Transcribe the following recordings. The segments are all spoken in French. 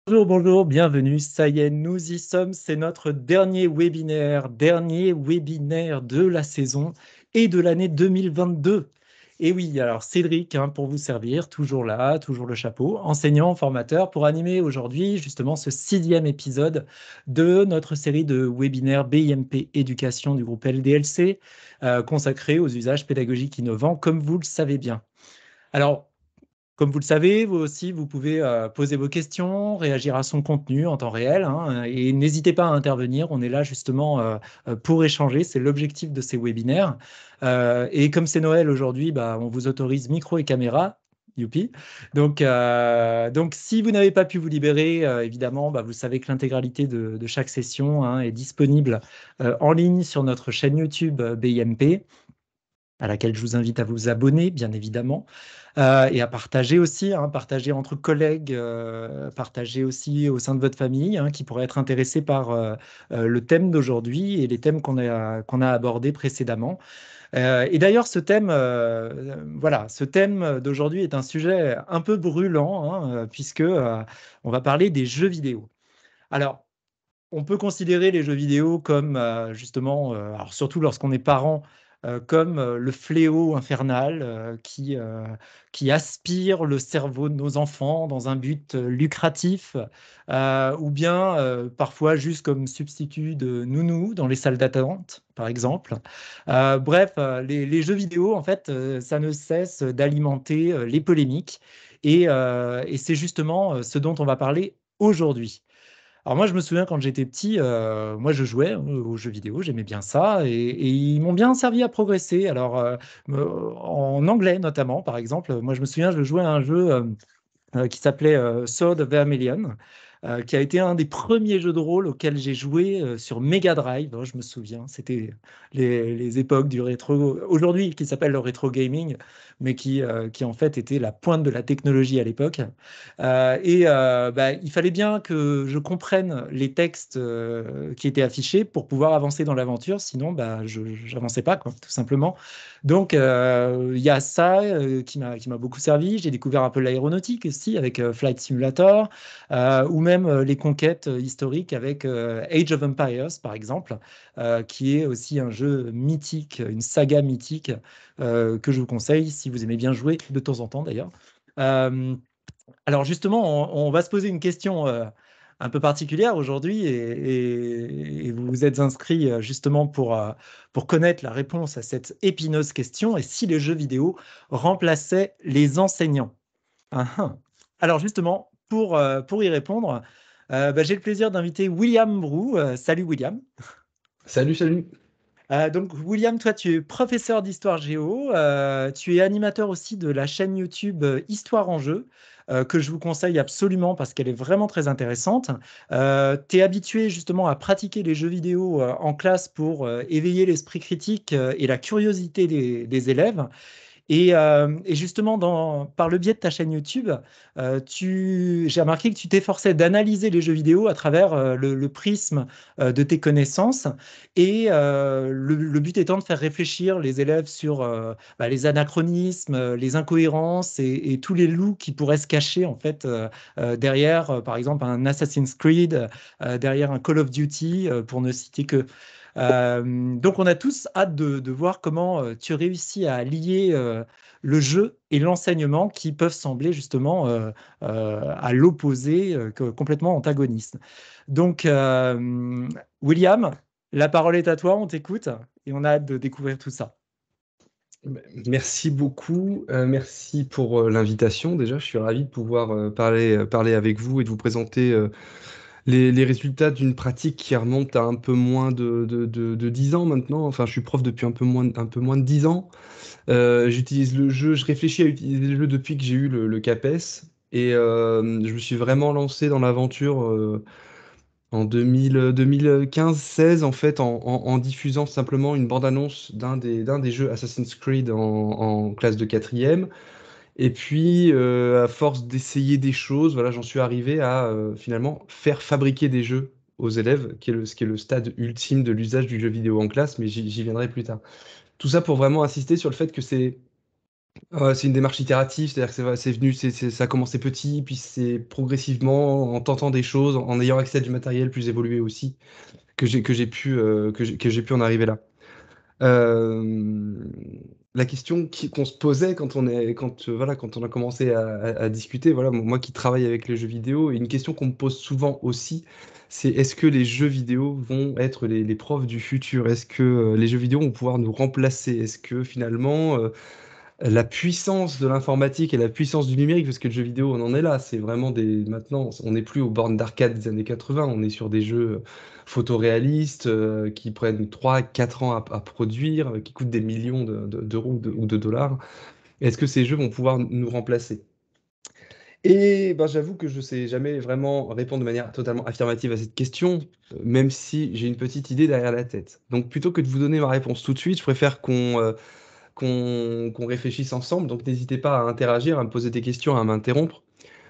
Bonjour, bonjour, bienvenue. Ça y est, nous y sommes. C'est notre dernier webinaire de la saison et de l'année 2022. Et oui, alors Cédric, pour vous servir, toujours là, toujours le chapeau, enseignant, formateur, pour animer aujourd'hui justement ce 6e épisode de notre série de webinaires BIMP Éducation du groupe LDLC, consacré aux usages pédagogiques innovants, comme vous le savez bien. Alors, comme vous le savez, vous aussi, vous pouvez poser vos questions, réagir à son contenu en temps réel, et n'hésitez pas à intervenir. On est là justement pour échanger. C'est l'objectif de ces webinaires. Et comme c'est Noël aujourd'hui, bah, on vous autorise micro et caméra. Youpi. Donc, si vous n'avez pas pu vous libérer, évidemment, bah, vous savez que l'intégralité de chaque session est disponible en ligne sur notre chaîne YouTube BIMP, à laquelle je vous invite à vous abonner, bien évidemment, et à partager aussi, partager entre collègues, partager aussi au sein de votre famille, qui pourrait être intéressé par le thème d'aujourd'hui et les thèmes qu'on a abordés précédemment. Et d'ailleurs, ce thème d'aujourd'hui est un sujet un peu brûlant, puisque on va parler des jeux vidéo. Alors, on peut considérer les jeux vidéo comme justement, alors surtout lorsqu'on est parent, comme le fléau infernal qui aspire le cerveau de nos enfants dans un but lucratif, ou bien parfois juste comme substitut de nounou dans les salles d'attente, par exemple. Bref, les jeux vidéo, en fait, ça ne cesse d'alimenter les polémiques et c'est justement ce dont on va parler aujourd'hui. Alors moi, je me souviens quand j'étais petit, moi je jouais aux jeux vidéo, j'aimais bien ça, et ils m'ont bien servi à progresser. Alors en anglais notamment, par exemple, moi je me souviens, je jouais à un jeu qui s'appelait Sword of Vermilion, qui a été un des premiers jeux de rôle auxquels j'ai joué sur Mega Drive. Je me souviens, c'était les époques du rétro, aujourd'hui qui s'appelle le rétro gaming, mais qui en fait était la pointe de la technologie à l'époque. Bah, il fallait bien que je comprenne les textes qui étaient affichés pour pouvoir avancer dans l'aventure, sinon bah, je n'avançais pas, quoi, tout simplement. Donc, il y a ça qui m'a beaucoup servi. J'ai découvert un peu l'aéronautique aussi avec Flight Simulator, ou même les conquêtes historiques avec Age of Empires, par exemple, qui est aussi un jeu mythique, une saga mythique que je vous conseille si vous aimez bien jouer de temps en temps d'ailleurs. Euh, alors justement, on va se poser une question un peu particulière aujourd'hui et vous vous êtes inscrit justement pour connaître la réponse à cette épineuse question. Et si les jeux vidéo remplaçaient les enseignants? Ah, ah. Alors justement, pour y répondre, bah, j'ai le plaisir d'inviter William Brou. Salut William. Salut, salut. Donc, William, toi, tu es professeur d'histoire géo, tu es animateur aussi de la chaîne YouTube Histoire en jeu, que je vous conseille absolument parce qu'elle est vraiment très intéressante. Tu es habitué justement à pratiquer les jeux vidéo en classe pour éveiller l'esprit critique et la curiosité des élèves. Et justement, par le biais de ta chaîne YouTube, j'ai remarqué que tu t'efforçais d'analyser les jeux vidéo à travers le prisme de tes connaissances. Et le but étant de faire réfléchir les élèves sur bah, les anachronismes, les incohérences et tous les loups qui pourraient se cacher en fait derrière, par exemple, un Assassin's Creed, derrière un Call of Duty, pour ne citer que. Donc, on a tous hâte de voir comment tu réussis à lier le jeu et l'enseignement qui peuvent sembler justement à l'opposé, complètement antagonistes. Donc, William, la parole est à toi, on t'écoute et on a hâte de découvrir tout ça. Merci beaucoup. Merci pour l'invitation. Déjà, je suis ravi de pouvoir parler avec vous et de vous présenter les résultats d'une pratique qui remonte à un peu moins de 10 ans maintenant. Enfin, je suis prof depuis un peu moins de 10 ans. J'utilise le jeu, je réfléchis à utiliser le jeu depuis que j'ai eu le CAPES. Et je me suis vraiment lancé dans l'aventure en 2015-16, en fait, en diffusant simplement une bande-annonce d'un des jeux Assassin's Creed en classe de quatrième. Et puis, à force d'essayer des choses, voilà, j'en suis arrivé à finalement faire fabriquer des jeux aux élèves, ce qui est le stade ultime de l'usage du jeu vidéo en classe, mais j'y viendrai plus tard. Tout ça pour vraiment insister sur le fait que C'est une démarche itérative, c'est-à-dire que c'est venu, ça a commencé petit, puis c'est progressivement, en tentant des choses, en ayant accès à du matériel plus évolué aussi, que j'ai pu en arriver là. Euh, la question qu'on se posait quand on a commencé à discuter, voilà, moi qui travaille avec les jeux vidéo, et une question qu'on me pose souvent aussi, c'est est-ce que les jeux vidéo vont être les profs du futur? Est-ce que les jeux vidéo vont pouvoir nous remplacer? Est-ce que finalement, la puissance de l'informatique et la puissance du numérique, parce que le jeu vidéo, on en est là, c'est vraiment maintenant, on n'est plus aux bornes d'arcade des années 80, on est sur des jeux photoréalistes qui prennent 3 4 ans à produire, qui coûtent des millions d'euros ou de dollars. Est-ce que ces jeux vont pouvoir nous remplacer? Et ben, j'avoue que je ne sais jamais vraiment répondre de manière totalement affirmative à cette question, même si j'ai une petite idée derrière la tête. Donc plutôt que de vous donner ma réponse tout de suite, je préfère qu'on réfléchisse ensemble. Donc n'hésitez pas à interagir, à me poser des questions, à m'interrompre.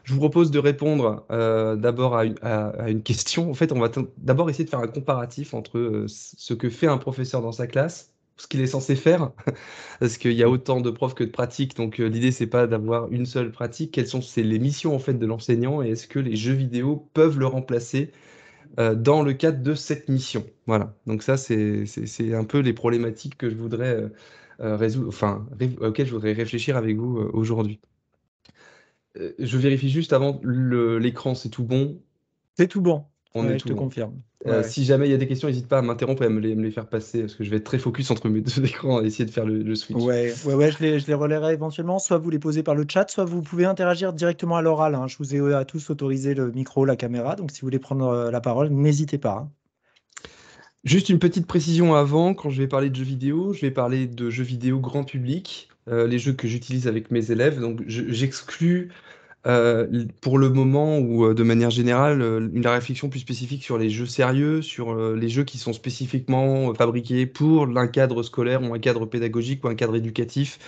Je vous propose de répondre d'abord à une question. En fait, on va d'abord essayer de faire un comparatif entre ce que fait un professeur dans sa classe, ce qu'il est censé faire, parce qu'il y a autant de profs que de pratiques. Donc l'idée, c'est pas d'avoir une seule pratique. Quelles sont les missions en fait de l'enseignant et est-ce que les jeux vidéo peuvent le remplacer dans le cadre de cette mission. Voilà. Donc ça, c'est un peu les problématiques que je voudrais résoudre, enfin, auxquelles je voudrais réfléchir avec vous aujourd'hui. Je vérifie juste avant l'écran, c'est tout bon. C'est tout bon. On est Ouais, je tout te bon. confirme. Ouais, ouais. Si jamais il y a des questions, n'hésite pas à m'interrompre et à me les faire passer, parce que je vais être très focus entre mes deux écrans et essayer de faire le switch. Ouais, ouais, ouais, je les relayerai éventuellement. Soit vous les posez par le chat, soit vous pouvez interagir directement à l'oral, hein. Je vous ai à tous autorisé le micro, la caméra. Donc, si vous voulez prendre la parole, n'hésitez pas, hein. Juste une petite précision avant, quand je vais parler de jeux vidéo, je vais parler de jeux vidéo grand public, les jeux que j'utilise avec mes élèves. Donc j'exclus pour le moment ou de manière générale, la réflexion plus spécifique sur les jeux sérieux, sur les jeux qui sont spécifiquement fabriqués pour un cadre scolaire ou un cadre pédagogique ou un cadre éducatif.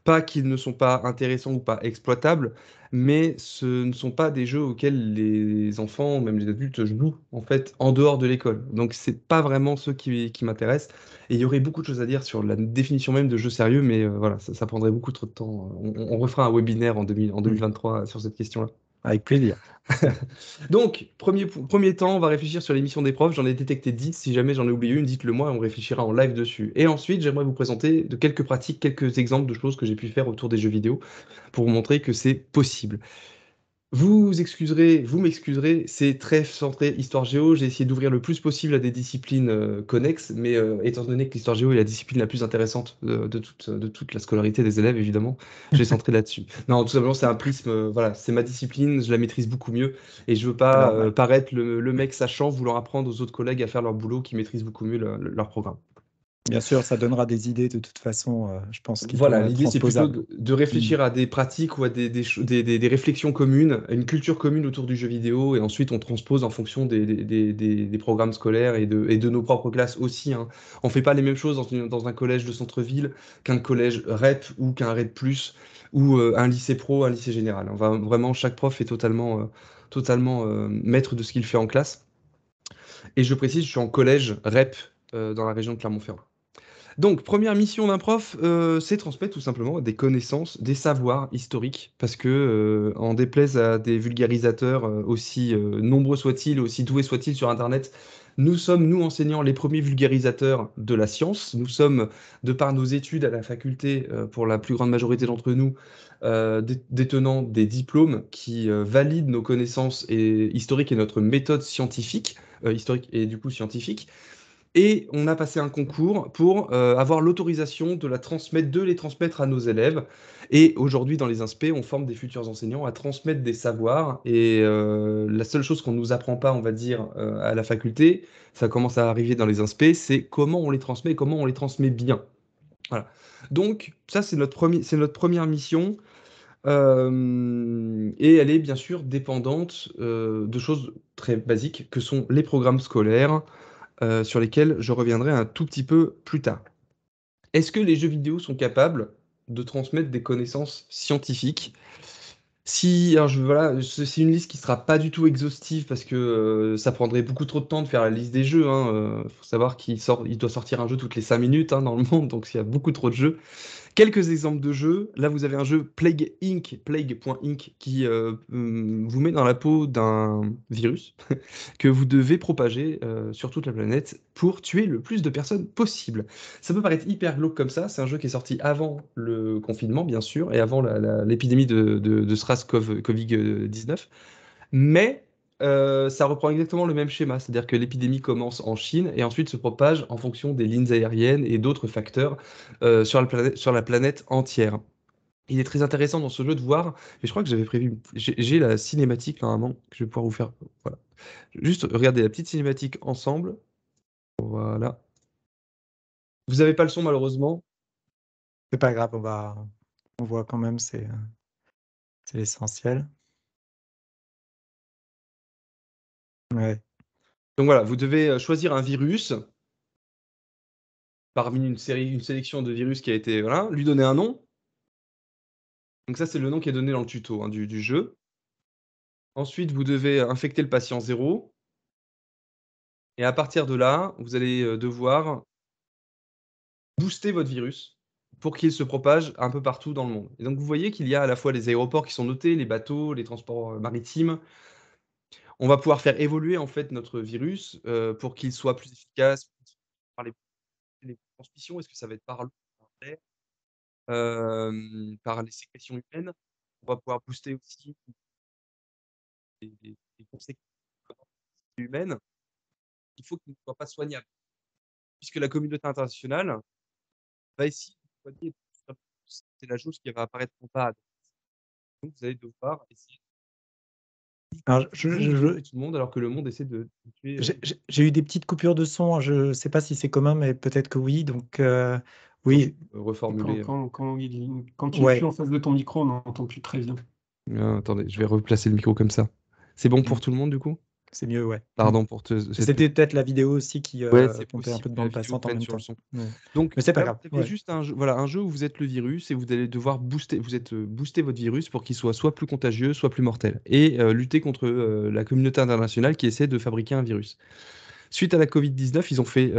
Pas qu'ils ne sont pas intéressants ou pas exploitables, mais ce ne sont pas des jeux auxquels les enfants, même les adultes, jouent en fait en dehors de l'école. Donc c'est pas vraiment ceux qui m'intéressent. Et il y aurait beaucoup de choses à dire sur la définition même de jeu sérieux, mais voilà, ça prendrait beaucoup trop de temps. On refera un webinaire en Hmm. 2023 sur cette question-là. Avec plaisir. Donc, premier temps, on va réfléchir sur l'émission des profs. J'en ai détecté 10. Si jamais j'en ai oublié une, dites-le moi et on réfléchira en live dessus. Et ensuite, j'aimerais vous présenter de quelques pratiques, quelques exemples de choses que j'ai pu faire autour des jeux vidéo pour vous montrer que c'est possible. Vous m'excuserez, c'est très centré histoire géo. J'ai essayé d'ouvrir le plus possible à des disciplines connexes, mais étant donné que l'histoire géo est la discipline la plus intéressante de toute la scolarité des élèves, évidemment, j'ai centré là-dessus. Non, tout simplement, c'est un prisme, voilà, c'est ma discipline, je la maîtrise beaucoup mieux, et je veux C'est pas normal. paraître le mec sachant, voulant apprendre aux autres collègues à faire leur boulot qui maîtrisent beaucoup mieux leur programme. Bien sûr, ça donnera des idées de toute façon, je pense, qui Voilà, pourront être l'idée c'est plutôt transposables. de Hmm. réfléchir à des pratiques ou à des réflexions communes, à une culture commune autour du jeu vidéo, et ensuite on transpose en fonction des programmes scolaires et de nos propres classes aussi, hein. On fait pas les mêmes choses dans un collège de centre-ville qu'un collège REP ou qu'un REP+, ou un lycée pro, un lycée général. On va vraiment, chaque prof est totalement maître de ce qu'il fait en classe. Et je précise, je suis en collège REP dans la région de Clermont-Ferrand. Donc, première mission d'un prof, c'est transmettre tout simplement des connaissances, des savoirs historiques, parce que, en déplaise à des vulgarisateurs aussi nombreux soient-ils, aussi doués soient-ils sur Internet, nous sommes, nous enseignants, les premiers vulgarisateurs de la science. Nous sommes, de par nos études à la faculté, pour la plus grande majorité d'entre nous, détenant des diplômes qui valident nos connaissances historiques et notre méthode scientifique, historique et du coup scientifique. Et on a passé un concours pour avoir l'autorisation de les transmettre à nos élèves. Et aujourd'hui, dans les inspé, on forme des futurs enseignants à transmettre des savoirs. Et la seule chose qu'on ne nous apprend pas, on va dire, à la faculté, ça commence à arriver dans les inspé, c'est comment on les transmet et comment on les transmet bien. Voilà. Donc, ça, c'est notre première mission. Et elle est bien sûr dépendante de choses très basiques que sont les programmes scolaires, sur lesquels je reviendrai un tout petit peu plus tard. Est-ce que les jeux vidéo sont capables de transmettre des connaissances scientifiques? Si, alors voilà, c'est une liste qui sera pas du tout exhaustive parce que ça prendrait beaucoup trop de temps de faire la liste des jeux, hein. Faut savoir il doit sortir un jeu toutes les 5 minutes hein, dans le monde, donc il y a beaucoup trop de jeux Quelques exemples de jeux. Là, vous avez un jeu Plague.Inc. qui vous met dans la peau d'un virus que vous devez propager sur toute la planète pour tuer le plus de personnes possible. Ça peut paraître hyper glauque comme ça. C'est un jeu qui est sorti avant le confinement, bien sûr, et avant l'épidémie de SRAS-Covid-19. Mais ça reprend exactement le même schéma, c'est-à-dire que l'épidémie commence en Chine et ensuite se propage en fonction des lignes aériennes et d'autres facteurs sur la planète entière. Il est très intéressant dans ce jeu de voir, et je crois que j'avais prévu, j'ai la cinématique normalement que je vais pouvoir vous faire. Voilà. Juste regardez la petite cinématique ensemble. Voilà. Vous n'avez pas le son malheureusement. C'est pas grave, on voit quand même, c'est l'essentiel. Ouais. Donc voilà, vous devez choisir un virus parmi une sélection de virus qui a été, voilà, lui donner un nom. Donc ça, c'est le nom qui est donné dans le tuto hein, du jeu. Ensuite, vous devez infecter le patient 0. Et à partir de là, vous allez devoir booster votre virus pour qu'il se propage un peu partout dans le monde. Et donc, vous voyez qu'il y a à la fois les aéroports qui sont notés, les bateaux, les transports maritimes. On va pouvoir faire évoluer en fait notre virus pour qu'il soit plus efficace par les transmissions. Est-ce que ça va être par l'eau, par l'air, par les sécrétions humaines? On va pouvoir booster aussi les conséquences humaines. Il faut qu'il ne soit pas soignable, puisque la communauté internationale va essayer de soigner. C'est la chose qui va apparaître en bas. Donc vous allez devoir essayer Alors, de tuer tout le monde alors que le monde essaie de tuer. j'ai eu des petites coupures de son, je sais pas si c'est commun, mais peut-être que oui, donc oui. Reformuler. Quand tu es Ouais. plus en face de ton micro, on n'entend plus très bien. Attendez, je vais replacer le micro comme ça. C'est bon pour tout le monde du coup? C'est mieux, ouais. Pardon pour C'était peut-être la vidéo aussi qui Ouais, c'est pompait un possible peu de que la bande vidéo passante en prenne même sur temps. le son. Ouais. Donc Mais c'est pas là, grave. vous avez Ouais. juste un jeu, voilà, un jeu où vous êtes le virus et vous allez devoir booster votre virus pour qu'il soit soit plus contagieux, soit plus mortel, et lutter contre la communauté internationale qui essaie de fabriquer un virus. Suite à la Covid-19, ils ont fait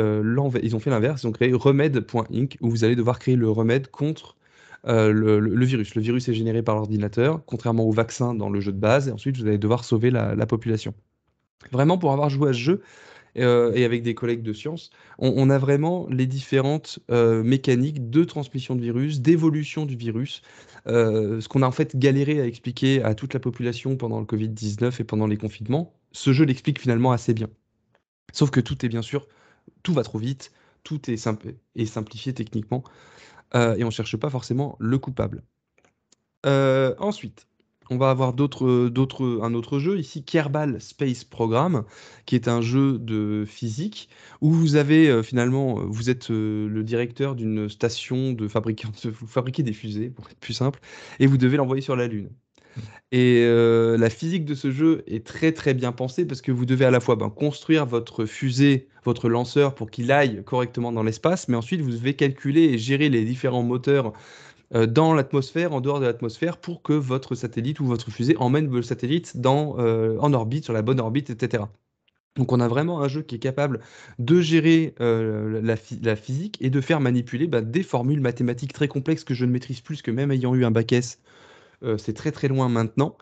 l'inverse, ils ont créé Remède.inc, où vous allez devoir créer le remède contre le virus. Le virus est généré par l'ordinateur, contrairement au vaccin dans le jeu de base, et ensuite vous allez devoir sauver la population. Vraiment, pour avoir joué à ce jeu, et avec des collègues de sciences, on a vraiment les différentes mécaniques de transmission de virus, d'évolution du virus, ce qu'on a en fait galéré à expliquer à toute la population pendant le Covid-19 et pendant les confinements. Ce jeu l'explique finalement assez bien. Sauf que tout est bien sûr, tout va trop vite, tout est simplifié techniquement, et on cherche pas forcément le coupable. Ensuite, on va avoir un autre jeu ici, Kerbal Space Program, qui est un jeu de physique où vous avez finalement, vous êtes le directeur d'une station vous fabriquez des fusées, pour être plus simple, et vous devez l'envoyer sur la Lune. Et la physique de ce jeu est très très bien pensée parce que vous devez à la fois construire votre fusée, votre lanceur pour qu'il aille correctement dans l'espace, mais ensuite vous devez calculer et gérer les différents moteurs dans l'atmosphère, en dehors de l'atmosphère, pour que votre satellite ou votre fusée emmène le satellite en orbite, sur la bonne orbite, etc. Donc on a vraiment un jeu qui est capable de gérer la physique et de faire manipuler des formules mathématiques très complexes que je ne maîtrise plus, que même ayant eu un bac S, c'est très très loin maintenant.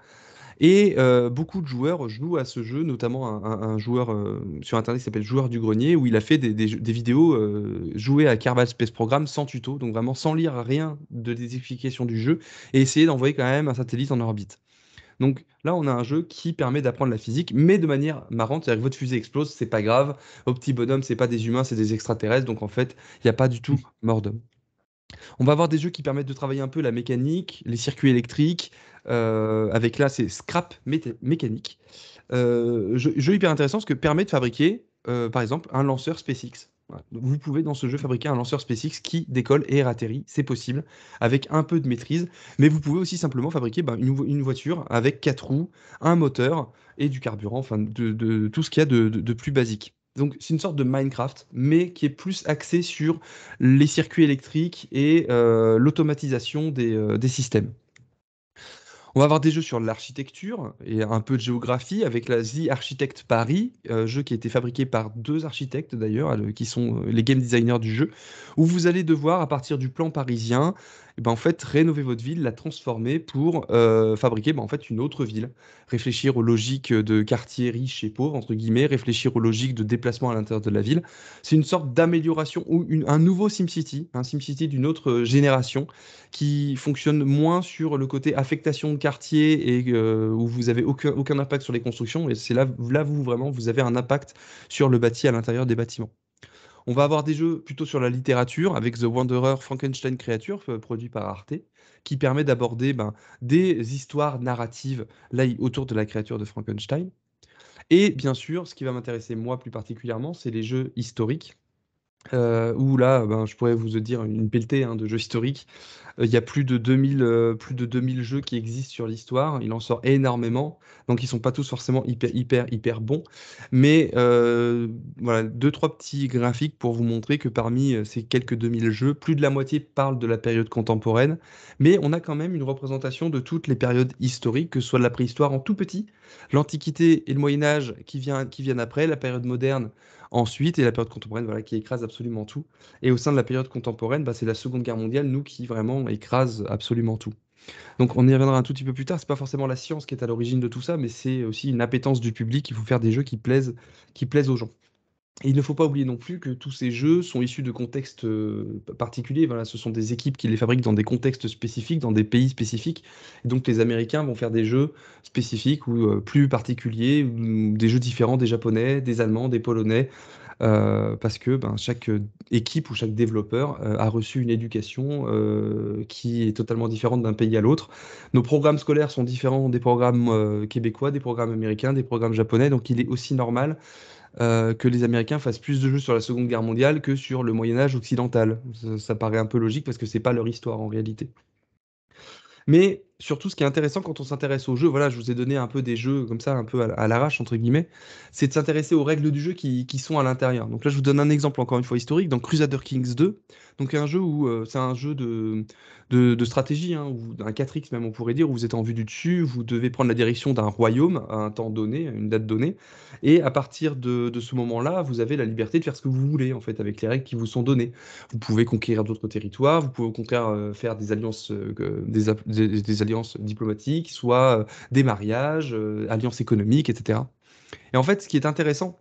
Et beaucoup de joueurs jouent à ce jeu, notamment un joueur sur internet qui s'appelle Joueur du Grenier, où il a fait des vidéos jouées à Kerbal Space Program sans tuto, donc vraiment sans lire rien des explications du jeu, et essayer d'envoyer quand même un satellite en orbite. Donc là, on a un jeu qui permet d'apprendre la physique, mais de manière marrante, c'est-à-dire que votre fusée explose, c'est pas grave, vos petits bonhommes, c'est pas des humains, c'est des extraterrestres, donc en fait, il n'y a pas du tout mort d'homme. On va avoir des jeux qui permettent de travailler un peu la mécanique, les circuits électriques, avec là, c'est Scrap Mécanique. Jeu hyper intéressant parce que permet de fabriquer, par exemple, un lanceur SpaceX. Voilà. Donc, vous pouvez dans ce jeu fabriquer un lanceur SpaceX qui décolle et atterrit, c'est possible, avec un peu de maîtrise. Mais vous pouvez aussi simplement fabriquer une voiture avec 4 roues, un moteur et du carburant, enfin de tout ce qu'il y a de plus basique. Donc c'est une sorte de Minecraft, mais qui est plus axé sur les circuits électriques et l'automatisation des systèmes. On va avoir des jeux sur l'architecture et un peu de géographie avec la The Architect Paris, jeu qui a été fabriqué par 2 architectes d'ailleurs, qui sont les game designers du jeu, où vous allez devoir, à partir du plan parisien, et ben, en fait, rénover votre ville, la transformer pour fabriquer en fait, une autre ville. Réfléchir aux logiques de quartiers riches et pauvres, entre guillemets, réfléchir aux logiques de déplacement à l'intérieur de la ville. C'est une sorte d'amélioration ou un nouveau SimCity, un SimCity d'une autre génération qui fonctionne moins sur le côté affectation de quartier et où vous avez aucun impact sur les constructions. Et c'est là vous vraiment, vous avez un impact sur le bâti à l'intérieur des bâtiments. On va avoir des jeux plutôt sur la littérature avec The Wanderer Frankenstein Creature, produit par Arte, qui permet d'aborder des histoires narratives là, autour de la créature de Frankenstein. Et bien sûr, ce qui va m'intéresser moi plus particulièrement, c'est les jeux historiques. Où là, je pourrais vous dire une pelletée de jeux historiques. Il y a plus de 2000 jeux qui existent sur l'histoire. Il en sort énormément. Donc, ils sont pas tous forcément hyper bons. Mais voilà, deux, trois petits graphiques pour vous montrer que parmi ces quelques 2000 jeux, plus de la moitié parlent de la période contemporaine. Mais on a quand même une représentation de toutes les périodes historiques, que ce soit de la préhistoire en tout petit, l'Antiquité et le Moyen-Âge qui viennent après, la période moderne ensuite, et la période contemporaine, voilà, qui écrase absolument tout. Et au sein de la période contemporaine, c'est la Seconde Guerre mondiale, nous, qui vraiment écrase absolument tout. Donc on y reviendra un tout petit peu plus tard. C'est pas forcément la science qui est à l'origine de tout ça, mais c'est aussi une appétence du public. Il faut faire des jeux qui plaisent aux gens. Et il ne faut pas oublier non plus que tous ces jeux sont issus de contextes particuliers. Voilà, ce sont des équipes qui les fabriquent dans des contextes spécifiques, dans des pays spécifiques. Et donc les Américains vont faire des jeux spécifiques ou plus particuliers, ou des jeux différents des Japonais, des Allemands, des Polonais, parce que chaque équipe ou chaque développeur a reçu une éducation qui est totalement différente d'un pays à l'autre. Nos programmes scolaires sont différents des programmes québécois, des programmes américains, des programmes japonais, donc il est aussi normal que les Américains fassent plus de jeux sur la Seconde Guerre mondiale que sur le Moyen Âge occidental. Ça paraît un peu logique parce que c'est pas leur histoire en réalité. Mais surtout, ce qui est intéressant quand on s'intéresse aux jeux, voilà, je vous ai donné un peu des jeux comme ça, un peu à l'arrache, entre guillemets, c'est de s'intéresser aux règles du jeu qui sont à l'intérieur. Donc là, je vous donne un exemple encore une fois historique, dans Crusader Kings 2, donc un jeu où c'est un jeu de stratégie, ou un 4X même on pourrait dire, où vous êtes en vue du dessus, vous devez prendre la direction d'un royaume à un temps donné, à une date donnée, et à partir de ce moment-là, vous avez la liberté de faire ce que vous voulez, en fait, avec les règles qui vous sont données. Vous pouvez conquérir d'autres territoires, vous pouvez au contraire faire des alliances, des alliances diplomatiques, soit des mariages, alliances économiques, etc. Et en fait, ce qui est intéressant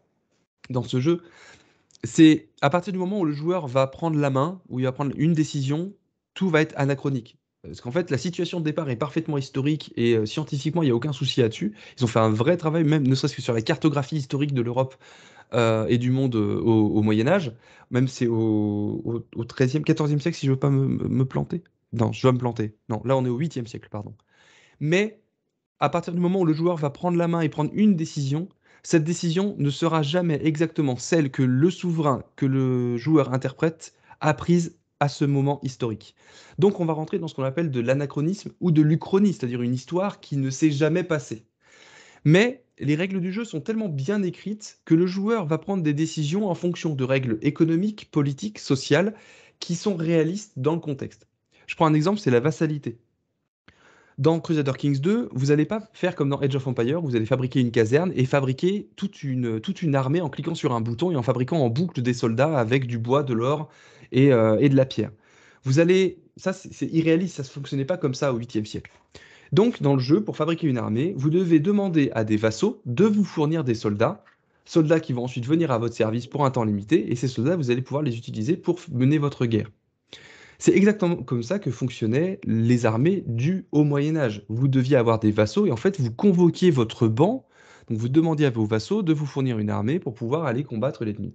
dans ce jeu, c'est à partir du moment où le joueur va prendre la main, où il va prendre une décision, tout va être anachronique. Parce qu'en fait, la situation de départ est parfaitement historique et scientifiquement, il n'y a aucun souci là-dessus. Ils ont fait un vrai travail, même ne serait-ce que sur la cartographie historique de l'Europe et du monde au Moyen Âge. Même c'est au 13e, 14e siècle, si je ne veux pas me planter. Non, je dois me planter. Non, là on est au 8e siècle, pardon. Mais à partir du moment où le joueur va prendre la main et prendre une décision, cette décision ne sera jamais exactement celle que le souverain, que le joueur interprète, a prise à ce moment historique. Donc on va rentrer dans ce qu'on appelle de l'anachronisme ou de l'uchronie, c'est-à-dire une histoire qui ne s'est jamais passée. Mais les règles du jeu sont tellement bien écrites que le joueur va prendre des décisions en fonction de règles économiques, politiques, sociales, qui sont réalistes dans le contexte. Je prends un exemple, c'est la vassalité. Dans Crusader Kings 2, vous n'allez pas faire comme dans Age of Empires, vous allez fabriquer une caserne et fabriquer toute une armée en cliquant sur un bouton et en fabriquant en boucle des soldats avec du bois, de l'or et de la pierre. Ça c'est irréaliste, ça ne fonctionnait pas comme ça au 8e siècle. Donc, dans le jeu, pour fabriquer une armée, vous devez demander à des vassaux de vous fournir des soldats qui vont ensuite venir à votre service pour un temps limité, et ces soldats, vous allez pouvoir les utiliser pour mener votre guerre. C'est exactement comme ça que fonctionnaient les armées du Haut Moyen Âge. Vous deviez avoir des vassaux, et en fait, vous convoquiez votre ban, donc vous demandiez à vos vassaux de vous fournir une armée pour pouvoir aller combattre l'ennemi.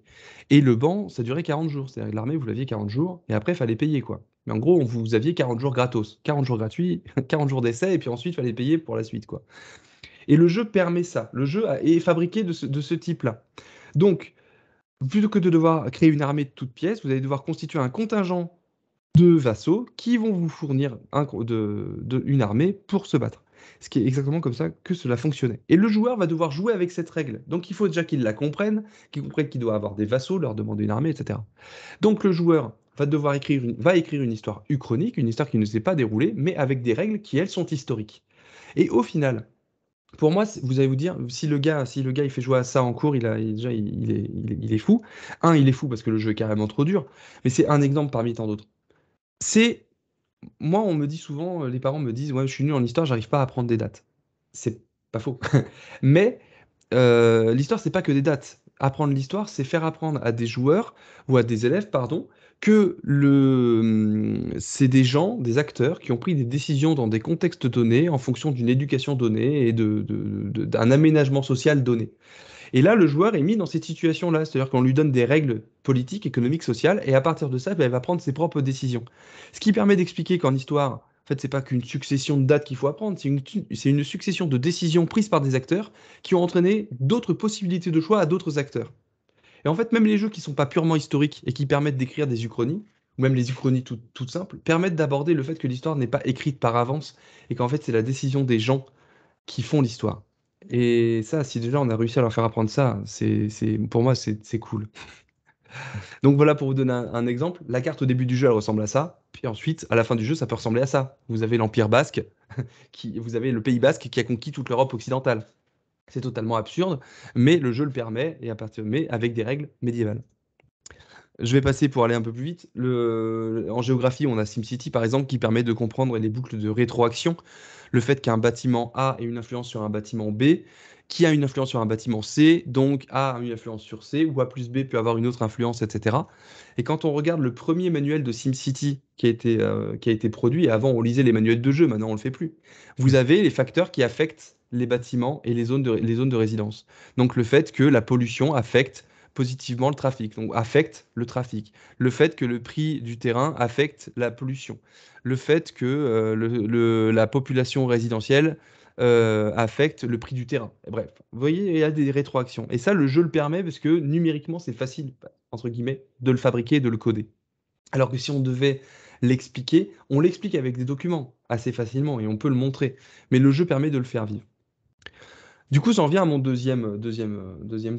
Et le ban, ça durait 40 jours, c'est-à-dire que l'armée, vous l'aviez 40 jours, et après, il fallait payer, quoi. Mais en gros, vous aviez 40 jours gratos, 40 jours gratuits, 40 jours d'essai, et puis ensuite, il fallait payer pour la suite, quoi. Et le jeu permet ça. Le jeu est fabriqué de ce type-là. Donc, plutôt que de devoir créer une armée de toutes pièces, vous allez devoir constituer un contingent de vassaux qui vont vous fournir une armée pour se battre. Ce qui est exactement comme ça que cela fonctionnait. Et le joueur va devoir jouer avec cette règle. Donc il faut déjà qu'il la comprenne, qu'il comprenne qu'il doit avoir des vassaux, leur demander une armée, etc. Donc le joueur va écrire une histoire uchronique, une histoire qui ne s'est pas déroulée, mais avec des règles qui, elles, sont historiques. Et au final, pour moi, vous allez vous dire, si le gars il fait jouer à ça en cours, déjà il est fou. Il est fou parce que le jeu est carrément trop dur, mais c'est un exemple parmi tant d'autres. C'est Moi, on me dit souvent, les parents me disent: «Ouais, je suis nul en histoire, j'arrive pas à apprendre des dates». C'est pas faux. Mais l'histoire, c'est pas que des dates. Apprendre l'histoire, c'est faire apprendre à des joueurs ou à des élèves, pardon, que c'est des gens, des acteurs qui ont pris des décisions dans des contextes donnés, en fonction d'une éducation donnée et d'un aménagement social donné. Et là, le joueur est mis dans cette situation-là, c'est-à-dire qu'on lui donne des règles politiques, économiques, sociales, et à partir de ça, ben, elle va prendre ses propres décisions. Ce qui permet d'expliquer qu'en histoire, en fait, c'est pas qu'une succession de dates qu'il faut apprendre, c'est une succession de décisions prises par des acteurs qui ont entraîné d'autres possibilités de choix à d'autres acteurs. Et en fait, même les jeux qui sont pas purement historiques et qui permettent d'écrire des uchronies, ou même les uchronies toutes simples, permettent d'aborder le fait que l'histoire n'est pas écrite par avance et qu'en fait, c'est la décision des gens qui font l'histoire. Et ça, si déjà on a réussi à leur faire apprendre ça, pour moi, c'est cool. Donc voilà, pour vous donner un exemple, la carte au début du jeu, elle ressemble à ça. Puis ensuite, à la fin du jeu, ça peut ressembler à ça. Vous avez l'Empire basque, vous avez le Pays basque qui a conquis toute l'Europe occidentale. C'est totalement absurde, mais le jeu le permet, mais avec des règles médiévales. Je vais passer pour aller un peu plus vite. En géographie, on a SimCity par exemple qui permet de comprendre les boucles de rétroaction. Le fait qu'un bâtiment A ait une influence sur un bâtiment B, qui a une influence sur un bâtiment C, donc A a une influence sur C, ou A plus B peut avoir une autre influence, etc. Et quand on regarde le premier manuel de SimCity qui a été produit, et avant on lisait les manuels de jeu, maintenant on ne le fait plus, vous avez les facteurs qui affectent les bâtiments et les zones de résidence. Donc le fait que la pollution affecte positivement le trafic, donc affecte le trafic. Le fait que le prix du terrain affecte la pollution. Le fait que la population résidentielle affecte le prix du terrain. Bref, vous voyez, il y a des rétroactions. Et ça, le jeu le permet parce que numériquement, c'est facile, entre guillemets, de le fabriquer et de le coder. Alors que si on devait l'expliquer, on l'explique avec des documents assez facilement et on peut le montrer. Mais le jeu permet de le faire vivre. Du coup, j'en viens à mon deuxième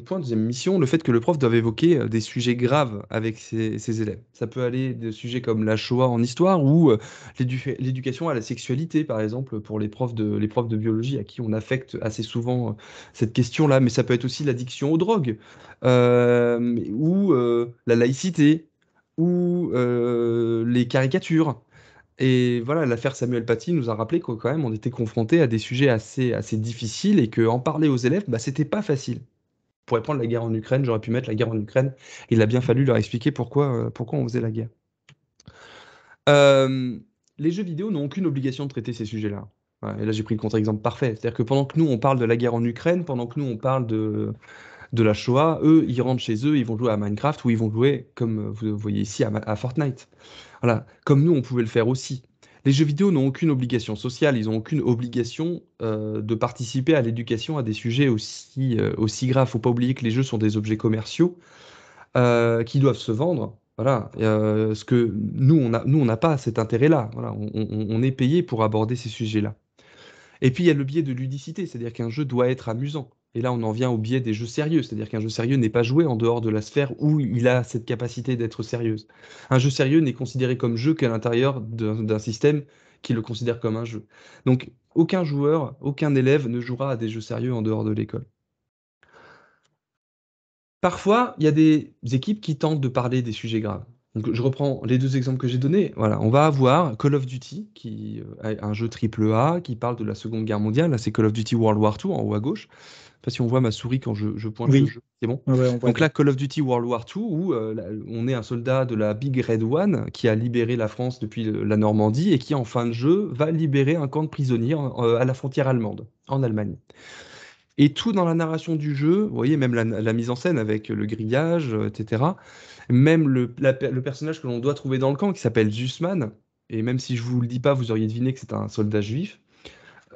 point, deuxième mission, le fait que le prof doit évoquer des sujets graves avec ses élèves. Ça peut aller de sujets comme la Shoah en histoire ou l'éducation à la sexualité, par exemple, pour les profs de biologie à qui on affecte assez souvent cette question-là. Mais ça peut être aussi l'addiction aux drogues ou la laïcité ou les caricatures. Et voilà, l'affaire Samuel Paty nous a rappelé que quand même on était confronté à des sujets assez difficiles et qu'en parler aux élèves, bah, c'était pas facile. On pourrait prendre la guerre en Ukraine, j'aurais pu mettre la guerre en Ukraine. Il a bien fallu leur expliquer pourquoi on faisait la guerre. Euh, les jeux vidéo n'ont aucune obligation de traiter ces sujets-là. Ouais, et là, j'ai pris le contre-exemple parfait. C'est-à-dire que pendant que nous, on parle de la guerre en Ukraine, pendant que nous, on parle de la Shoah, eux, ils rentrent chez eux, ils vont jouer à Minecraft ou ils vont jouer, comme vous voyez ici, à Fortnite. Voilà, comme nous, on pouvait le faire aussi. Les jeux vidéo n'ont aucune obligation sociale, ils n'ont aucune obligation de participer à l'éducation à des sujets aussi graves. Faut pas oublier que les jeux sont des objets commerciaux qui doivent se vendre. Voilà, ce que nous, on n'a pas cet intérêt-là. Voilà, on est payé pour aborder ces sujets-là. Et puis il y a le biais de ludicité, c'est-à-dire qu'un jeu doit être amusant. Et là, on en vient au biais des jeux sérieux, c'est-à-dire qu'un jeu sérieux n'est pas joué en dehors de la sphère où il a cette capacité d'être sérieuse. Un jeu sérieux n'est considéré comme jeu qu'à l'intérieur d'un système qui le considère comme un jeu. Donc, aucun joueur, aucun élève ne jouera à des jeux sérieux en dehors de l'école. Parfois, il y a des équipes qui tentent de parler des sujets graves. Donc, je reprends les deux exemples que j'ai donnés. Voilà, on va avoir Call of Duty, qui est un jeu triple A, qui parle de la Seconde Guerre mondiale. Là, c'est Call of Duty World War II, en haut à gauche. Je sais pas si on voit ma souris quand je pointe le Oui, jeu. C'est bon. ouais, on voit Donc bien. là, Call of Duty World War II, où on est un soldat de la Big Red One qui a libéré la France depuis la Normandie et qui, en fin de jeu, va libérer un camp de prisonniers à la frontière allemande, en Allemagne. Et tout dans la narration du jeu, vous voyez, même la mise en scène avec le grillage, etc. Même le personnage que l'on doit trouver dans le camp, qui s'appelle Zussman, et même si je vous le dis pas, vous auriez deviné que c'est un soldat juif,